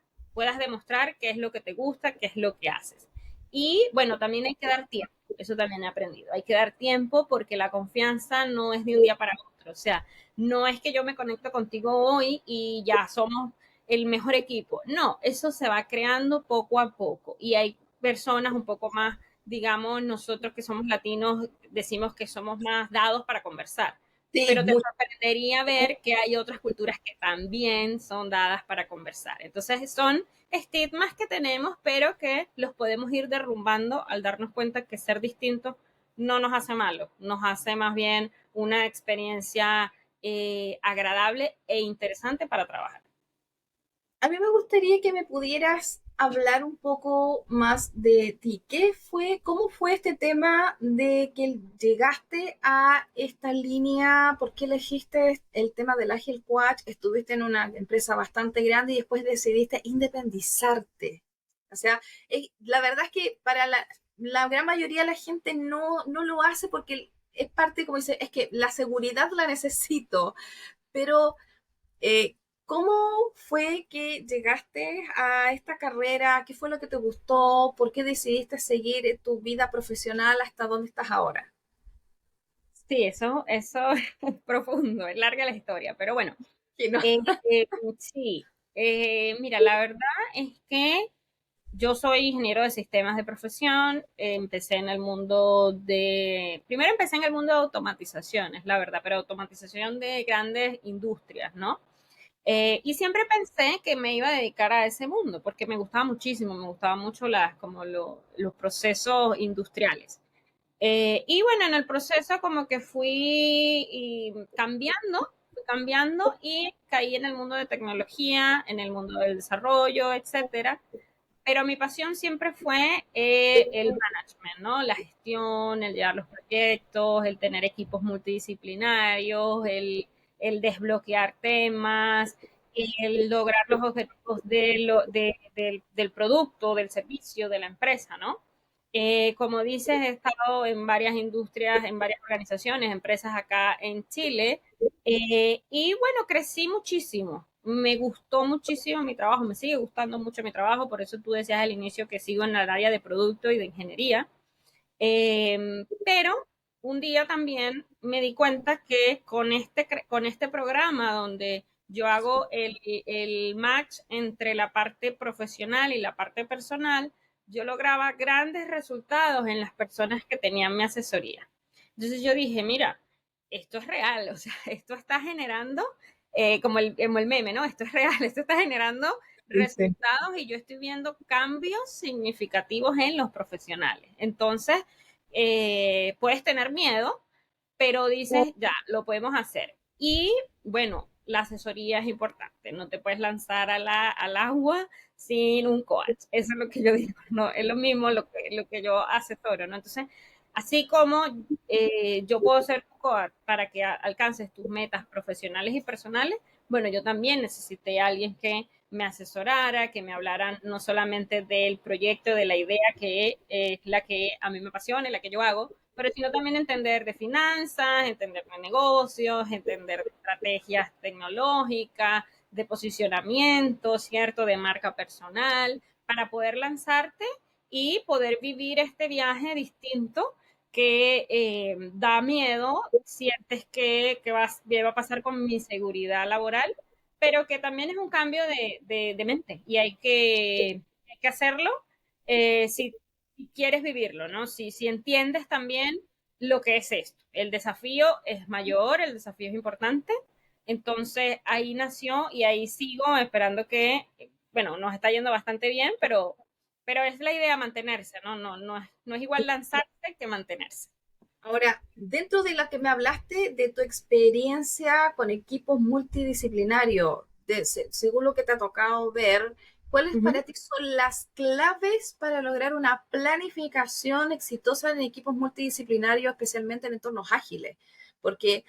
qué es lo que te gusta, qué es lo que haces. Y bueno, también hay que dar tiempo, eso también he aprendido, hay que dar tiempo porque la confianza no es de un día para otro, o sea, no es que yo me conecto contigo hoy y ya somos el mejor equipo, no, eso se va creando poco a poco y hay personas un poco más, digamos, nosotros que somos latinos decimos que somos más dados para conversar, Sí, pero te sorprendería ver que hay otras culturas que también son dadas para conversar. Entonces son estigmas que tenemos, pero que los podemos ir derrumbando al darnos cuenta que ser distintos no nos hace malo, nos hace más bien una experiencia agradable e interesante para trabajar. A mí me gustaría que me pudieras hablar un poco más de ti. ¿Cómo fue este tema de que llegaste a esta línea? ¿Por qué elegiste el tema del Agile Coach? Estuviste en una empresa bastante grande y después decidiste independizarte. O sea, la verdad es que para la gran mayoría de la gente no lo hace porque es parte, como dice, es que la seguridad la necesito, pero eh, ¿cómo fue que llegaste a esta carrera? ¿Qué fue lo que te gustó? ¿Por qué decidiste seguir tu vida profesional hasta donde estás ahora? Sí, eso es profundo, es larga la historia, pero bueno, Que no. eh, eh, sí, mira, la verdad es que yo soy ingeniero de sistemas de profesión, empecé en el mundo primero empecé en el mundo de automatización, es la verdad, pero automatización de grandes industrias, ¿no? Y siempre pensé que me iba a dedicar a ese mundo porque me gustaba muchísimo, me gustaban mucho los procesos industriales. Y bueno, en el proceso como que fui cambiando y caí en el mundo de tecnología, en el mundo del desarrollo, etcétera. Pero mi pasión siempre fue el management, ¿no? La gestión, el llevar los proyectos, el tener equipos multidisciplinarios, el desbloquear temas, el lograr los objetivos del producto, del servicio, de la empresa, ¿no? Como dices, he estado en varias industrias, en varias organizaciones, empresas acá en Chile, y bueno, crecí muchísimo. Me gustó muchísimo mi trabajo, me sigue gustando mucho mi trabajo, por eso tú decías al inicio que sigo en el área de producto y de ingeniería. Pero un día también me di cuenta que con este programa donde yo hago el match entre la parte profesional y la parte personal, yo lograba grandes resultados en las personas que tenían mi asesoría. Entonces yo dije, mira, esto es real, o sea, esto está generando, como el meme, ¿no? Esto es real, esto está generando Sí, sí. resultados y yo estoy viendo cambios significativos en los profesionales. Entonces, puedes tener miedo, pero dices, ya, lo podemos hacer. Y bueno, la asesoría es importante, no te puedes lanzar al agua sin un coach. Eso es lo que yo digo, no, es lo mismo lo que yo asesoro, ¿no? Entonces, así como yo puedo ser tu coach para que alcances tus metas profesionales y personales, bueno, yo también necesité a alguien que me asesorara, que me hablaran no solamente del proyecto, de la idea que es la que a mí me apasiona, la que yo hago, pero sino también entender de finanzas, entender de negocios, entender de estrategias tecnológicas, de posicionamiento, ¿cierto? De marca personal, para poder lanzarte y poder vivir este viaje distinto que da miedo, sientes que va a pasar con mi seguridad laboral, pero que también es un cambio de mente y hay que hacerlo si quieres vivirlo, ¿no? Si entiendes también lo que es esto. El desafío es mayor, el desafío es importante. Entonces ahí nació y ahí sigo esperando bueno, nos está yendo bastante bien, pero es la idea mantenerse, ¿no? No es igual lanzarse que mantenerse. Ahora, dentro de lo que me hablaste de tu experiencia con equipos multidisciplinarios, según lo que te ha tocado ver, ¿cuáles Ujú. para ti son las claves para lograr una planificación exitosa en equipos multidisciplinarios, especialmente en entornos ágiles? Porque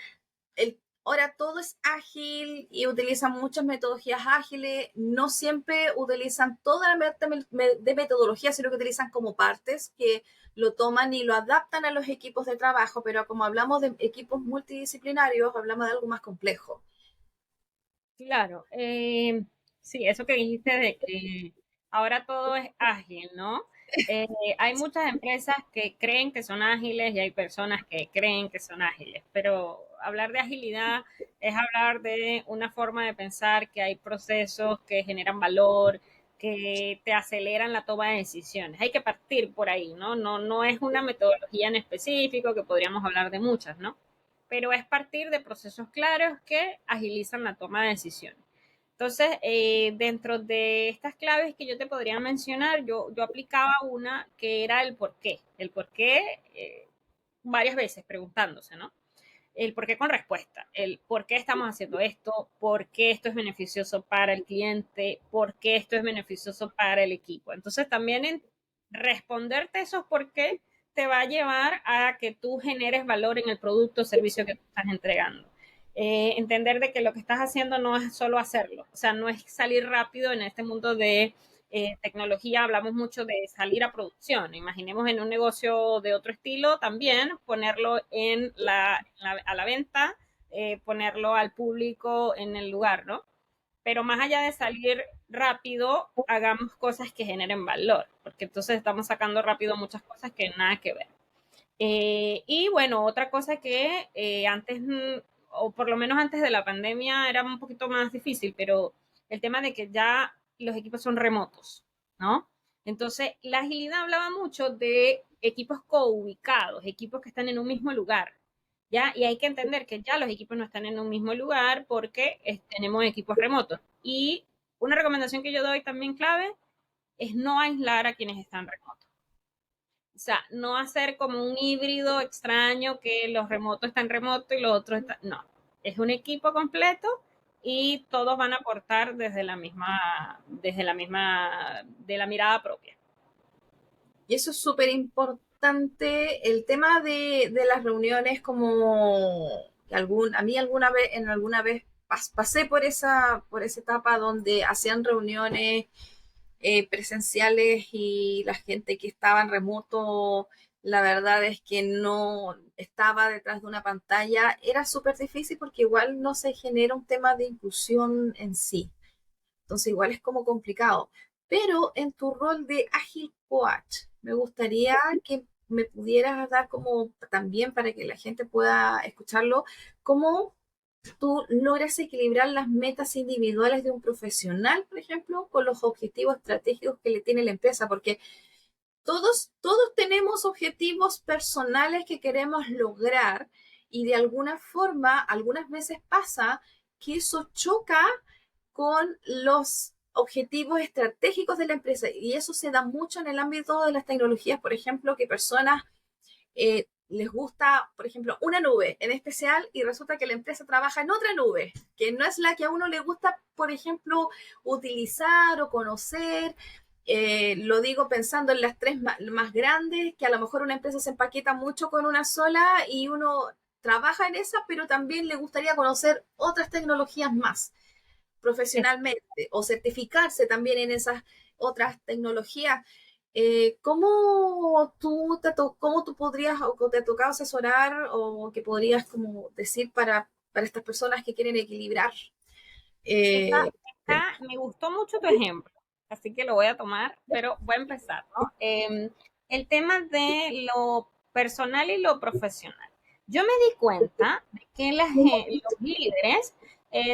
ahora todo es ágil y utilizan muchas metodologías ágiles, no siempre utilizan toda la de metodología, sino que utilizan como partes que lo toman y lo adaptan a los equipos de trabajo, pero como hablamos de equipos multidisciplinarios, hablamos de algo más complejo. Claro, sí, eso que dijiste de que ahora todo es ágil, ¿no? Eh, Hay muchas empresas que creen que son ágiles y hay personas que creen que son ágiles, pero hablar de agilidad es hablar de una forma de pensar que hay procesos que generan valor, que te aceleran la toma de decisiones. Hay que partir por ahí, ¿no? No es una metodología en específico, que podríamos hablar de muchas, ¿no? Pero es partir de procesos claros que agilizan la toma de decisiones. Entonces, dentro de estas claves que yo te podría mencionar, yo aplicaba una que era el por qué varias veces preguntándose, ¿no? el por qué con respuesta, el por qué estamos haciendo esto, por qué esto es beneficioso para el cliente, por qué esto es beneficioso para el equipo. Entonces también en responderte esos por qué te va a llevar a que tú generes valor en el producto o servicio que tú estás entregando. Entender de que lo que estás haciendo no es solo hacerlo, o sea, no es salir rápido en este mundo de tecnología, hablamos mucho de salir a producción. Imaginemos en un negocio de otro estilo también, ponerlo a la venta, ponerlo al público en el lugar, ¿no? Pero más allá de salir rápido, hagamos cosas que generen valor, porque entonces estamos sacando rápido muchas cosas que nada que ver. Y bueno, otra cosa que antes, o por lo menos antes de la pandemia, era un poquito más difícil, pero el tema de que ya los equipos son remotos, ¿no? Entonces, la agilidad hablaba mucho de equipos co-ubicados, equipos que están en un mismo lugar, ¿ya? Y hay que entender que ya los equipos no están en un mismo lugar porque tenemos equipos remotos. Y una recomendación que yo doy también clave es no aislar a quienes están remotos. O sea, no hacer como un híbrido extraño que los remotos están remotos y los otros están... No, es un equipo completo y todos van a aportar de la mirada propia. Y eso es súper importante. El tema de las reuniones, como a mí alguna vez pasé por esa etapa donde hacían reuniones presenciales y la gente que estaba en remoto, la verdad es que no estaba detrás de una pantalla. Era súper difícil porque igual no se genera un tema de inclusión en sí. Entonces igual es como complicado. Pero en tu rol de Agile Coach, me gustaría que me pudieras dar como también para que la gente pueda escucharlo, cómo tú logras equilibrar las metas individuales de un profesional, por ejemplo, con los objetivos estratégicos que le tiene la empresa, porque todos tenemos objetivos personales que queremos lograr y de alguna forma, algunas veces pasa que eso choca con los objetivos estratégicos de la empresa y eso se da mucho en el ámbito de las tecnologías, por ejemplo, que personas les gusta, por ejemplo, una nube en especial y resulta que la empresa trabaja en otra nube, que no es la que a uno le gusta, por ejemplo, utilizar o conocer. Lo digo pensando en las tres más grandes, que a lo mejor una empresa se empaqueta mucho con una sola y uno trabaja en esa, pero también le gustaría conocer otras tecnologías más profesionalmente o certificarse también en esas otras tecnologías. ¿Cómo tú podrías o te ha tocado asesorar o que podrías como decir para estas personas que quieren equilibrar? Esta, Eh, me gustó mucho tu ejemplo, así que lo voy a tomar, pero voy a empezar, ¿no? El tema de lo personal y lo profesional. Yo me di cuenta de que los líderes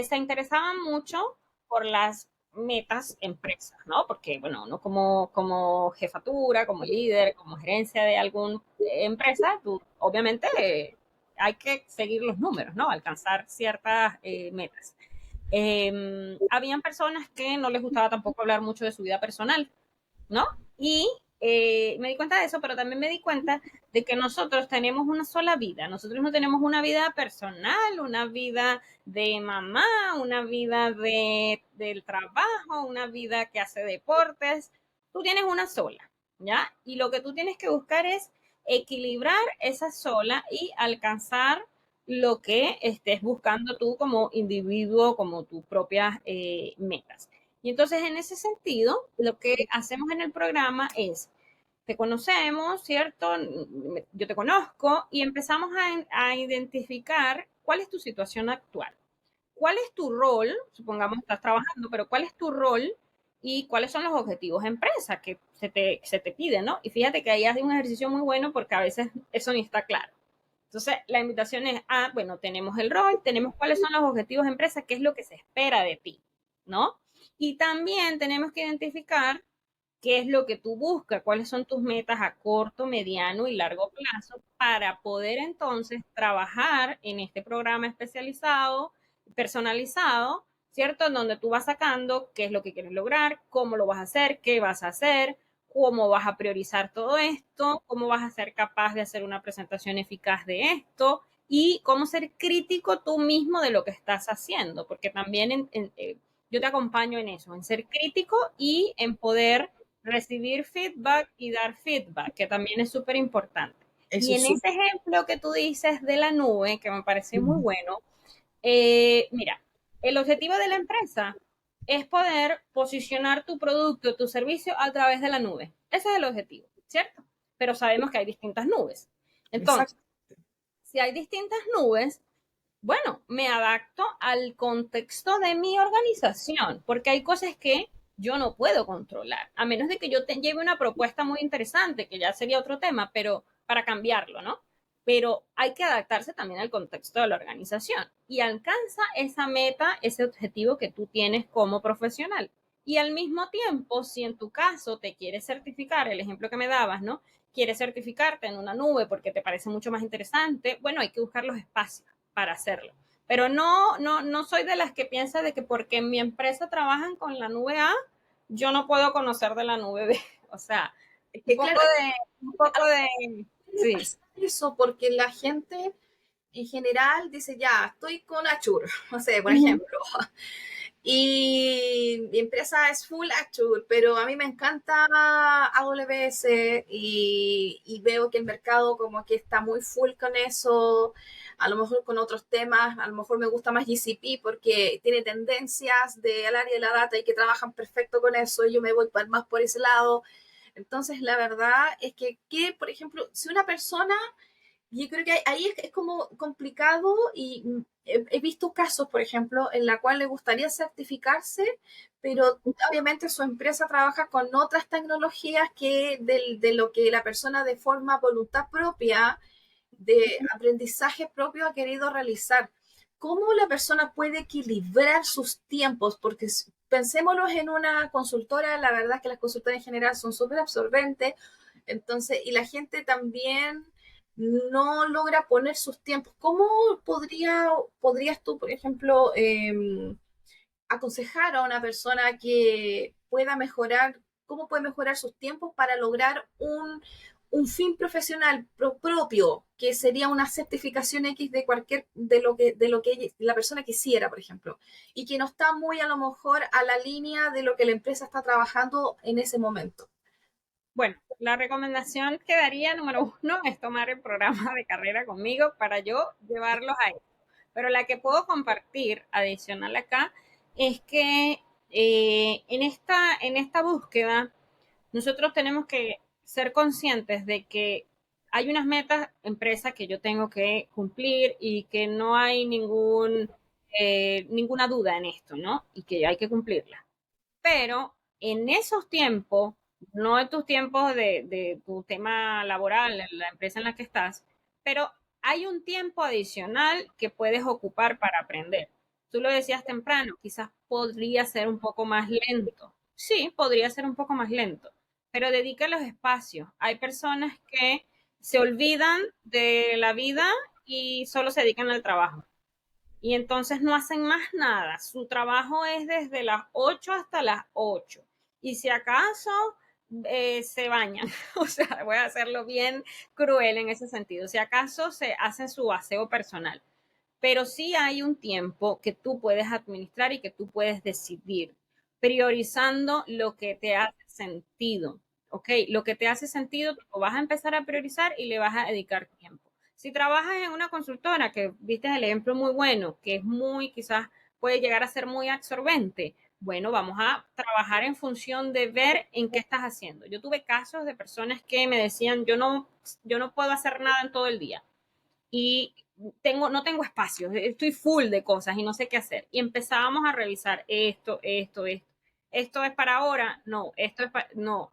se interesaban mucho por las metas empresas, ¿no? Porque, bueno, uno como jefatura, como líder, como gerencia de alguna empresa, tú obviamente hay que seguir los números, ¿no? Alcanzar ciertas metas. Habían personas que no les gustaba tampoco hablar mucho de su vida personal, ¿no? Y me di cuenta de eso, pero también me di cuenta de que nosotros tenemos una sola vida. Nosotros no tenemos una vida personal, una vida de mamá, una vida del trabajo, una vida que hace deportes. Tú tienes una sola, ¿ya? Y lo que tú tienes que buscar es equilibrar esa sola y alcanzar lo que estés buscando tú como individuo, como tus propias metas. Y entonces, en ese sentido, lo que hacemos en el programa es, te conocemos, ¿cierto? Yo te conozco y empezamos a identificar cuál es tu situación actual. ¿Cuál es tu rol? Supongamos que estás trabajando, pero ¿cuál es tu rol y cuáles son los objetivos de empresa que se te piden, ¿no? Y fíjate que ahí hace un ejercicio muy bueno porque a veces eso ni está claro. Entonces, la invitación es bueno, tenemos el rol, tenemos cuáles son los objetivos de empresa, qué es lo que se espera de ti, ¿no? Y también tenemos que identificar qué es lo que tú buscas, cuáles son tus metas a corto, mediano y largo plazo para poder entonces trabajar en este programa especializado, personalizado, ¿cierto? En donde tú vas sacando qué es lo que quieres lograr, cómo lo vas a hacer, qué vas a hacer, cómo vas a priorizar todo esto, cómo vas a ser capaz de hacer una presentación eficaz de esto, y cómo ser crítico tú mismo de lo que estás haciendo, porque también yo te acompaño en eso, en ser crítico y en poder recibir feedback y dar feedback, que también es súper importante. Eso Y es en ese súper. ejemplo que tú dices de la nube, que me parece muy Ujú. bueno, mira, el objetivo de la empresa es poder posicionar tu producto, tu servicio a través de la nube. Ese es el objetivo, ¿cierto? Pero sabemos que hay distintas nubes. Exacto. Entonces, si hay distintas nubes, bueno, me adapto al contexto de mi organización, porque hay cosas que yo no puedo controlar, a menos de que yo te lleve una propuesta muy interesante, que ya sería otro tema, pero para cambiarlo, ¿no? Pero hay que adaptarse también al contexto de la organización y alcanza esa meta, ese objetivo que tú tienes como profesional. Y al mismo tiempo, si en tu caso te quieres certificar, el ejemplo que me dabas, ¿no? Quieres certificarte en una nube porque te parece mucho más interesante, bueno, hay que buscar los espacios para hacerlo. Pero no soy de las que piensa de que porque en mi empresa trabajan con la nube A, yo no puedo conocer de la nube B. O sea, Que claro, un poco de, me sí. pasa eso porque la gente en general dice, ya, estoy con Achur, no sé, por Uh-huh. ejemplo, y mi empresa es full Achur, pero a mí me encanta AWS y veo que el mercado como que está muy full con eso, a lo mejor con otros temas, a lo mejor me gusta más GCP porque tiene tendencias del área de la data y que trabajan perfecto con eso, y yo me voy más por ese lado. Entonces, la verdad es que, por ejemplo, si una persona, yo creo que ahí es como complicado y he visto casos, por ejemplo, en la cual le gustaría certificarse, pero obviamente su empresa trabaja con otras tecnologías de lo que la persona de forma voluntad propia, de aprendizaje propio ha querido realizar. ¿Cómo la persona puede equilibrar sus tiempos? Porque pensémonos en una consultora, la verdad es que las consultoras en general son súper absorbentes, entonces, y la gente también no logra poner sus tiempos. ¿Cómo podrías tú, por ejemplo, aconsejar a una persona que pueda mejorar, cómo puede mejorar sus tiempos para lograr un fin profesional propio, que sería una certificación X de cualquier, de lo que la persona quisiera, por ejemplo, y que no está muy a lo mejor a la línea de lo que la empresa está trabajando en ese momento? Bueno, la recomendación que daría, número uno, es tomar el programa de carrera conmigo para yo llevarlos a eso. Pero la que puedo compartir adicional acá es que en esta búsqueda nosotros tenemos que ser conscientes de que hay unas metas empresa que yo tengo que cumplir y que no hay ninguna duda en esto, ¿no? Y que hay que cumplirla. Pero en esos tiempos, no en tus tiempos de tu tema laboral, en la empresa en la que estás, pero hay un tiempo adicional que puedes ocupar para aprender. Tú lo decías temprano, quizás podría ser un poco más lento. Sí, podría ser un poco más lento, pero dedica los espacios. Hay personas que se olvidan de la vida y solo se dedican al trabajo y entonces no hacen más nada. Su trabajo es desde las 8 hasta las 8. Y si acaso se bañan, o sea, voy a hacerlo bien cruel en ese sentido, si acaso se hacen su aseo personal. Pero sí hay un tiempo que tú puedes administrar y que tú puedes decidir, priorizando lo que te hace sentido. ¿Ok? Lo que te hace sentido, tú lo vas a empezar a priorizar y le vas a dedicar tiempo. Si trabajas en una consultora, que viste el ejemplo muy bueno, que es muy, quizás puede llegar a ser muy absorbente, bueno, vamos a trabajar en función de ver en qué estás haciendo. Yo tuve casos de personas que me decían, yo no puedo hacer nada en todo el día y no tengo espacio, estoy full de cosas y no sé qué hacer. Y empezábamos a revisar esto. Esto es para ahora, no, esto es para, no,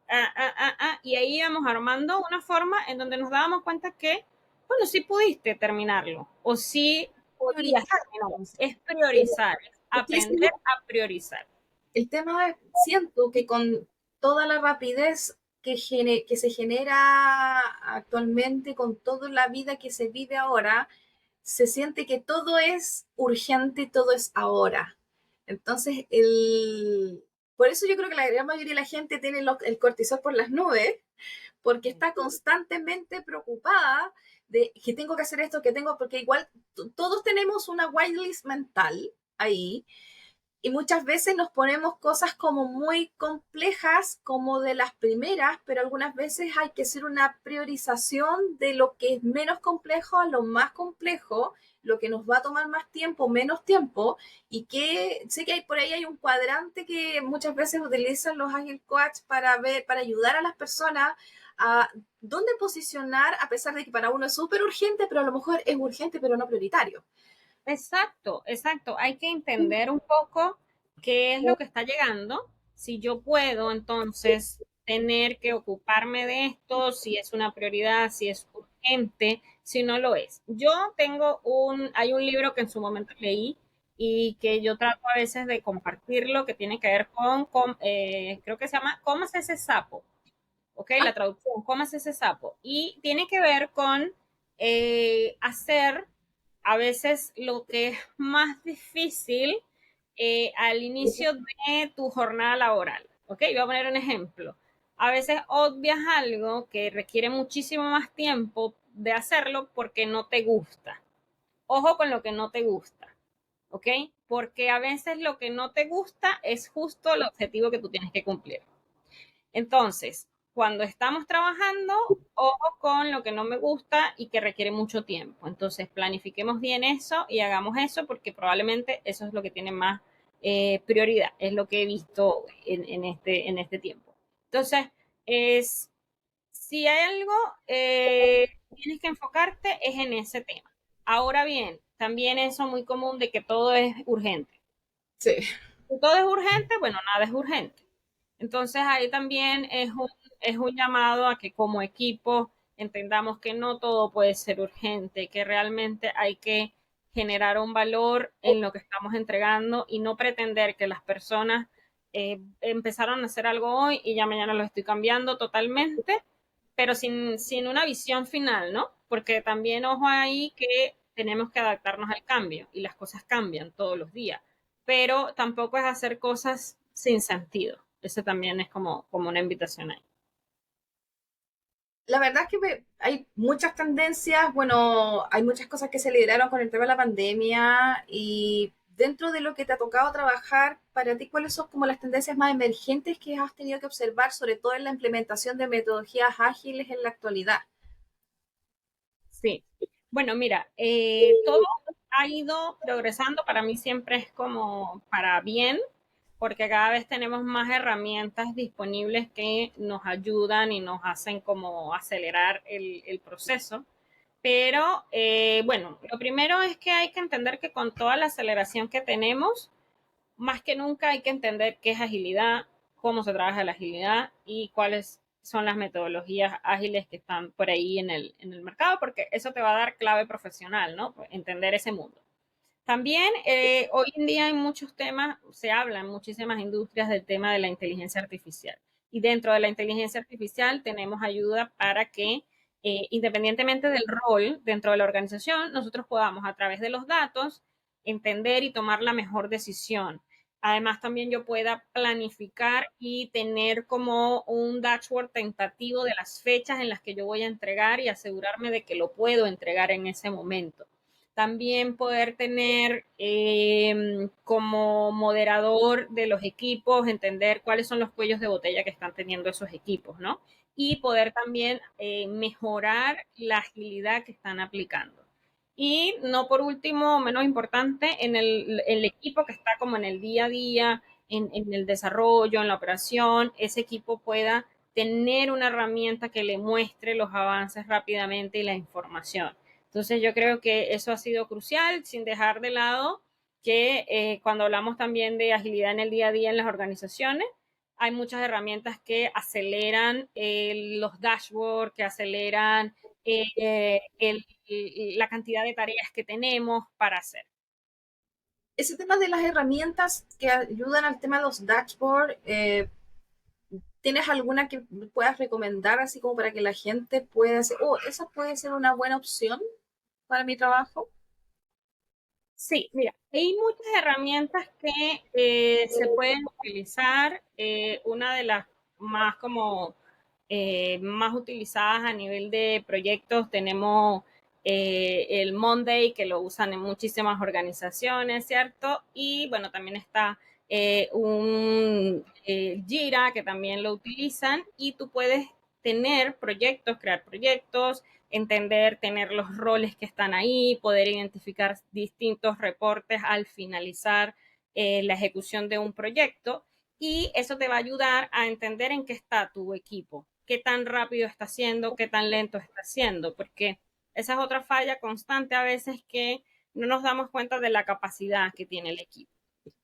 y ahí íbamos armando una forma en donde nos dábamos cuenta que, bueno, sí pudiste terminarlo, o sí podías Priorizar. terminarlo. Es Eh, priorizar, es que aprender a priorizar. el tema es, siento que con toda la rapidez que se genera actualmente, con toda la vida que se vive ahora, se siente que todo es urgente, todo es ahora. Entonces, por eso yo creo que la gran mayoría de la gente tiene el cortisol por las nubes, porque está constantemente preocupada de que tengo que hacer esto, que tengo, porque igual todos tenemos una whitelist mental ahí, y muchas veces nos ponemos cosas como muy complejas, como de las primeras, pero algunas veces hay que hacer una priorización de lo que es menos complejo a lo más complejo, lo que nos va a tomar más tiempo, menos tiempo, y que sé que hay, por ahí hay un cuadrante que muchas veces utilizan los Agile Coach para ver, para ayudar a las personas a dónde posicionar, a pesar de que para uno es súper urgente, pero a lo mejor es urgente, pero no prioritario. Exacto, exacto. Hay que entender un poco qué es lo que está llegando. Si yo puedo, entonces, tener que ocuparme de esto, si es una prioridad, si es urgente, si no lo es. Yo hay un libro que en su momento leí y que yo trato a veces de compartirlo, que tiene que ver creo que se llama Cómase ese sapo. ¿Ok? La traducción, cómase ese sapo. Y tiene que ver con hacer a veces lo que es más difícil al inicio de tu jornada laboral. ¿Ok? Voy a poner un ejemplo. A veces obvias algo que requiere muchísimo más tiempo de hacerlo porque no te gusta. Ojo con lo que no te gusta. ¿Ok? Porque a veces lo que no te gusta es justo el objetivo que tú tienes que cumplir. Entonces, cuando estamos trabajando, ojo con lo que no me gusta y que requiere mucho tiempo. Entonces, planifiquemos bien eso y hagamos eso porque probablemente eso es lo que tiene más prioridad, es lo que he visto en este tiempo. Entonces, es, si hay algo, tienes que enfocarte es en ese tema. Ahora bien, también eso muy común de que todo es urgente. Sí. Si todo es urgente, bueno, nada es urgente. Entonces ahí también es un llamado a que como equipo entendamos que no todo puede ser urgente, que realmente hay que generar un valor en lo que estamos entregando y no pretender que las personas empezaron a hacer algo hoy y ya mañana lo estoy cambiando totalmente, pero sin una visión final, ¿no? Porque también ojo ahí que tenemos que adaptarnos al cambio y las cosas cambian todos los días, pero tampoco es hacer cosas sin sentido. Ese también es como una invitación ahí. La verdad es que hay muchas tendencias, bueno, hay muchas cosas que se lideraron con el tema de la pandemia y dentro de lo que te ha tocado trabajar, para ti, ¿cuáles son como las tendencias más emergentes que has tenido que observar, sobre todo en la implementación de metodologías ágiles en la actualidad? Sí. Bueno, mira, todo ha ido progresando. Para mí siempre es como para bien, porque cada vez tenemos más herramientas disponibles que nos ayudan y nos hacen como acelerar el proceso. Pero bueno, lo primero es que hay que entender que con toda la aceleración que tenemos, más que nunca hay que entender qué es agilidad, cómo se trabaja la agilidad y cuáles son las metodologías ágiles que están por ahí en el mercado, porque eso te va a dar clave profesional, ¿no? Entender ese mundo. También hoy en día hay muchos temas, se habla en muchísimas industrias del tema de la inteligencia artificial. Y dentro de la inteligencia artificial tenemos ayuda para que, independientemente del rol dentro de la organización, nosotros podamos a través de los datos entender y tomar la mejor decisión. Además, también yo pueda planificar y tener como un dashboard tentativo de las fechas en las que yo voy a entregar y asegurarme de que lo puedo entregar en ese momento. También poder tener como moderador de los equipos, entender cuáles son los cuellos de botella que están teniendo esos equipos, ¿no? Y poder también mejorar la agilidad que están aplicando. Y no por último, menos importante, en el equipo que está como en el día a día, en el desarrollo, en la operación, ese equipo pueda tener una herramienta que le muestre los avances rápidamente y la información. Entonces yo creo que eso ha sido crucial, sin dejar de lado que cuando hablamos también de agilidad en el día a día en las organizaciones, hay muchas herramientas que aceleran los dashboards, que aceleran la cantidad de tareas que tenemos para hacer. Ese tema de las herramientas que ayudan al tema de los dashboards, ¿tienes alguna que puedas recomendar así como para que la gente pueda decir, oh, esa puede ser una buena opción para mi trabajo? Sí, mira, hay muchas herramientas que se pueden utilizar. Una de las más como más utilizadas a nivel de proyectos tenemos el Monday, que lo usan en muchísimas organizaciones, ¿cierto? Y bueno, también está un Jira, que también lo utilizan, y tú puedes tener proyectos, crear proyectos, entender, tener los roles que están ahí, poder identificar distintos reportes al finalizar la ejecución de un proyecto, y eso te va a ayudar a entender en qué está tu equipo, qué tan rápido está haciendo, qué tan lento está haciendo, porque esa es otra falla constante a veces, que no nos damos cuenta de la capacidad que tiene el equipo.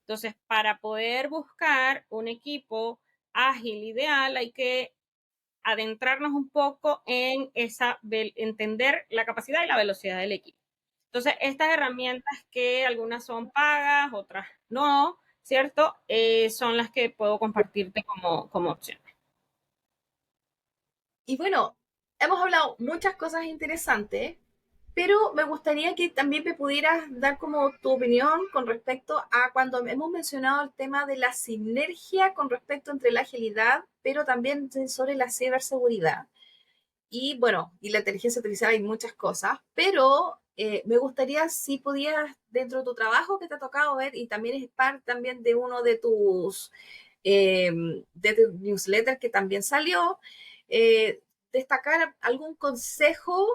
Entonces, para poder buscar un equipo ágil ideal, hay que adentrarnos un poco en entender la capacidad y la velocidad del equipo. Entonces, estas herramientas, que algunas son pagas, otras no, ¿cierto? Son las que puedo compartirte como opción. Y bueno, hemos hablado muchas cosas interesantes, pero me gustaría que también me pudieras dar como tu opinión con respecto a cuando hemos mencionado el tema de la sinergia con respecto entre la agilidad, pero también sobre la ciberseguridad. Y bueno, y la inteligencia artificial, hay muchas cosas, pero me gustaría si pudieras, dentro de tu trabajo que te ha tocado ver, y también es parte también de uno eh, de tu newsletter que también salió, destacar algún consejo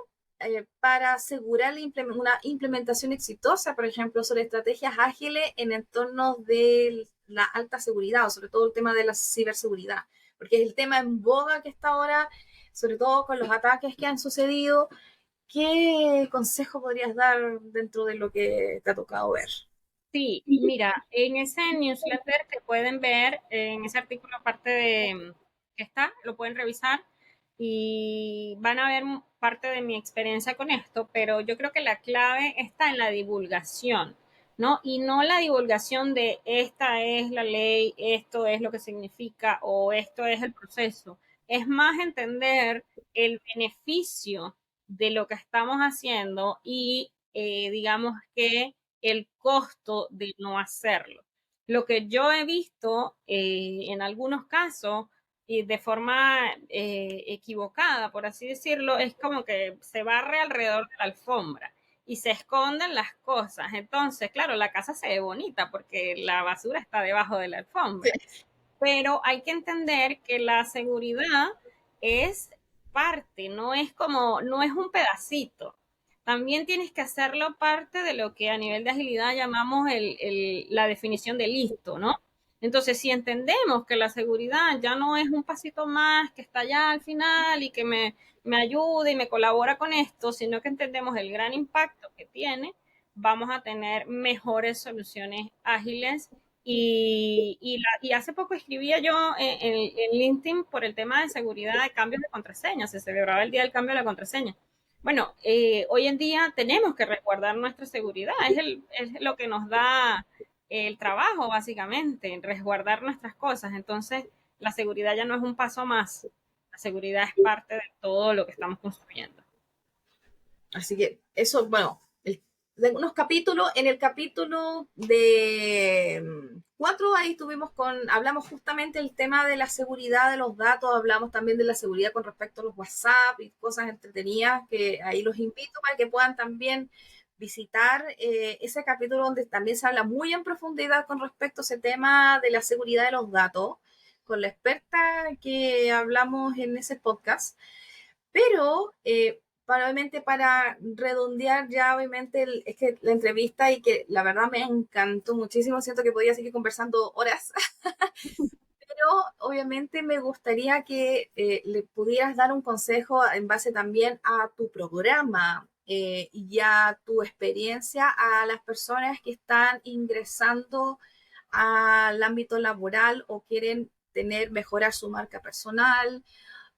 para asegurar una implementación exitosa, por ejemplo, sobre estrategias ágiles en entornos de la alta seguridad, o sobre todo el tema de la ciberseguridad, porque es el tema en boga que está ahora, sobre todo con los ataques que han sucedido. ¿Qué consejo podrías dar dentro de lo que te ha tocado ver? Sí, mira, en ese newsletter que pueden ver, en ese artículo, aparte de que está, lo pueden revisar y van a ver parte de mi experiencia con esto, pero yo creo que la clave está en la divulgación, ¿no? Y no la divulgación de esta es la ley, esto es lo que significa o esto es el proceso. Es más entender el beneficio de lo que estamos haciendo y digamos que el costo de no hacerlo. Lo que yo he visto en algunos casos, y de forma equivocada, por así decirlo, es como que se barre alrededor de la alfombra y se esconden las cosas. Entonces, claro, la casa se ve bonita porque la basura está debajo de la alfombra, pero hay que entender que la seguridad es parte, no es como, no es un pedacito. También tienes que hacerlo parte de lo que a nivel de agilidad llamamos la definición de listo, ¿no? Entonces, si entendemos que la seguridad ya no es un pasito más que está allá al final y que me ayuda y me colabora con esto, sino que entendemos el gran impacto que tiene, vamos a tener mejores soluciones ágiles. Y hace poco escribía yo en LinkedIn por el tema de seguridad de cambios de contraseña. Se celebraba el Día del Cambio de la Contraseña. Bueno, hoy en día tenemos que resguardar nuestra seguridad. Es lo que nos da el trabajo, básicamente, resguardar nuestras cosas. Entonces, la seguridad ya no es un paso más. La seguridad es parte de todo lo que estamos construyendo. Así que eso, bueno, de unos capítulos, en el capítulo de 4, ahí hablamos justamente del tema de la seguridad de los datos, hablamos también de la seguridad con respecto a los WhatsApp y cosas entretenidas, que ahí los invito para que puedan también visitar ese capítulo donde también se habla muy en profundidad con respecto a ese tema de la seguridad de los datos, con la experta que hablamos en ese podcast. Pero probablemente para redondear ya, obviamente, es que la entrevista y que la verdad me encantó muchísimo, siento que podía seguir conversando horas, pero obviamente me gustaría que le pudieras dar un consejo en base también a tu programa y a tu experiencia a las personas que están ingresando al ámbito laboral o quieren mejorar su marca personal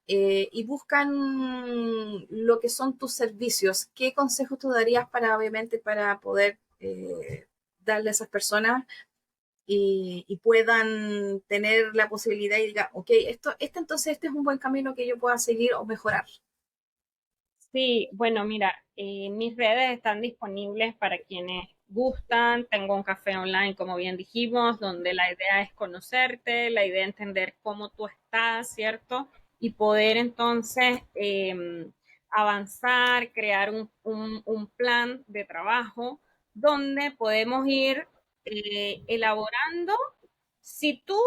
y buscan lo que son tus servicios. ¿Qué consejos tú darías para, obviamente, para poder darle a esas personas y puedan tener la posibilidad y digan, ok, entonces este es un buen camino que yo pueda seguir o mejorar? Sí, bueno, mira, mis redes están disponibles para quienes gustan. Tengo un café online, como bien dijimos, donde la idea es conocerte, la idea es entender cómo tú estás, ¿cierto? Y poder entonces avanzar, crear un plan de trabajo donde podemos ir elaborando si tú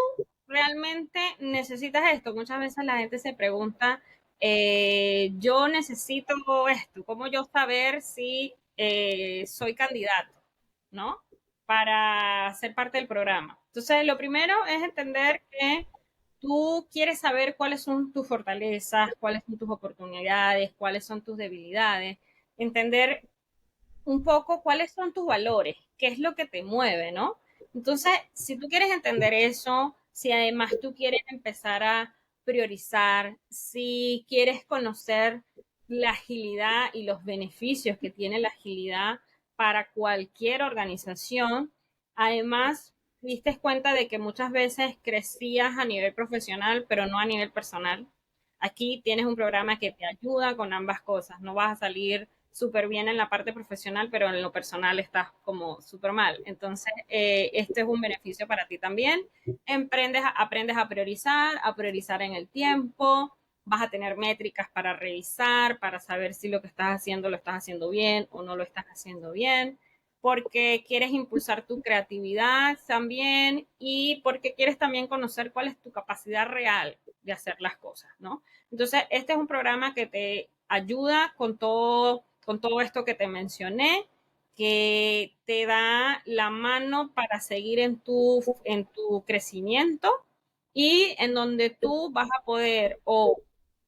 realmente necesitas esto. Muchas veces la gente se pregunta, yo necesito esto, ¿cómo yo saber si soy candidato, ¿no? Para ser parte del programa. Entonces, lo primero es entender que tú quieres saber cuáles son tus fortalezas, cuáles son tus oportunidades, cuáles son tus debilidades, entender un poco cuáles son tus valores, qué es lo que te mueve, ¿no? Entonces, si tú quieres entender eso, si además tú quieres empezar a priorizar, si quieres conocer la agilidad y los beneficios que tiene la agilidad para cualquier organización, además, diste cuenta de que muchas veces crecías a nivel profesional, pero no a nivel personal. Aquí tienes un programa que te ayuda con ambas cosas. No vas a salir súper bien en la parte profesional, pero en lo personal estás como súper mal. Entonces, este es un beneficio para ti también. Aprendes a priorizar en el tiempo, vas a tener métricas para revisar, para saber si lo que estás haciendo lo estás haciendo bien o no lo estás haciendo bien, porque quieres impulsar tu creatividad también y porque quieres también conocer cuál es tu capacidad real de hacer las cosas, ¿no? Entonces, este es un programa que te ayuda con todo esto que te mencioné, que te da la mano para seguir en tu crecimiento y en donde tú vas a poder o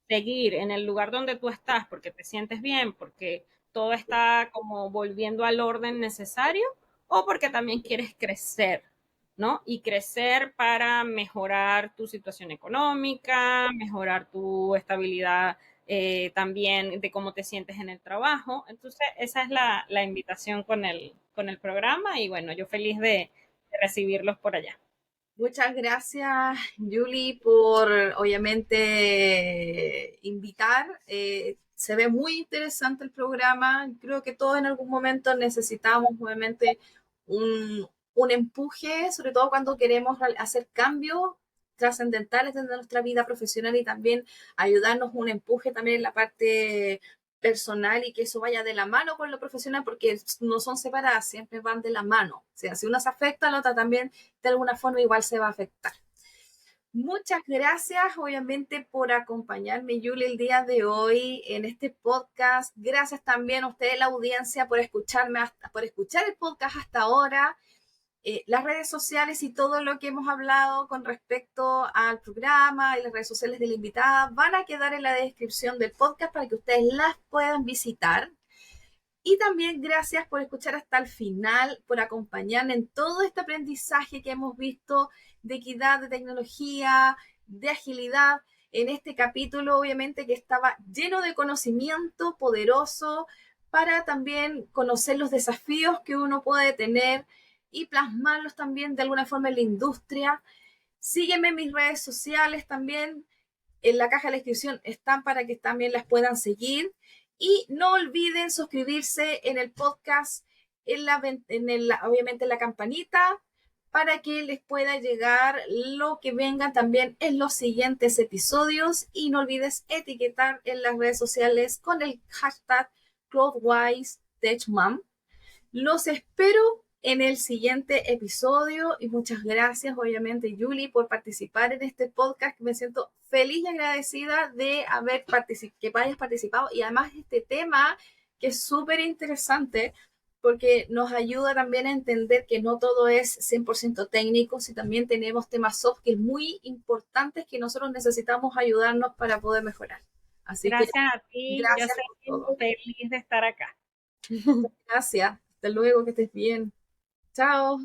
seguir en el lugar donde tú estás porque te sientes bien, porque todo está como volviendo al orden necesario o porque también quieres crecer, ¿no? Y crecer para mejorar tu situación económica, mejorar tu estabilidad también de cómo te sientes en el trabajo. Entonces, esa es la invitación con el programa y bueno, yo feliz de recibirlos por allá. Muchas gracias, Julie, por obviamente invitar. Se ve muy interesante el programa. Creo que todos en algún momento necesitamos obviamente un empuje, sobre todo cuando queremos hacer cambios trascendentales en nuestra vida profesional y también ayudarnos un empuje también en la parte personal y que eso vaya de la mano con lo profesional porque no son separadas, siempre van de la mano. O sea, si una se afecta, la otra también de alguna forma igual se va a afectar. Muchas gracias, obviamente, por acompañarme, Julie, el día de hoy en este podcast. Gracias también a ustedes, la audiencia, por escucharme, por escuchar el podcast hasta ahora. Las redes sociales y todo lo que hemos hablado con respecto al programa y las redes sociales de la invitada van a quedar en la descripción del podcast para que ustedes las puedan visitar. Y también gracias por escuchar hasta el final, por acompañarme en todo este aprendizaje que hemos visto de equidad, de tecnología, de agilidad. En este capítulo, obviamente, que estaba lleno de conocimiento poderoso para también conocer los desafíos que uno puede tener y plasmarlos también de alguna forma en la industria. Sígueme en mis redes sociales también. En la caja de la descripción están para que también las puedan seguir. Y no olviden suscribirse en el podcast, obviamente en la campanita, para que les pueda llegar lo que venga también en los siguientes episodios. Y no olvides etiquetar en las redes sociales con el hashtag CloudWiseTechMom. Los espero en el siguiente episodio y muchas gracias, obviamente, Julie, por participar en este podcast. Me siento feliz y agradecida de que hayas participado y además este tema que es súper interesante porque nos ayuda también a entender que no todo es 100% técnico, si también tenemos temas soft skills muy importantes que nosotros necesitamos ayudarnos para poder mejorar. Así que Gracias a ti, yo gracias por soy todo. feliz de estar acá. Gracias. Hasta luego, que estés bien. Chao.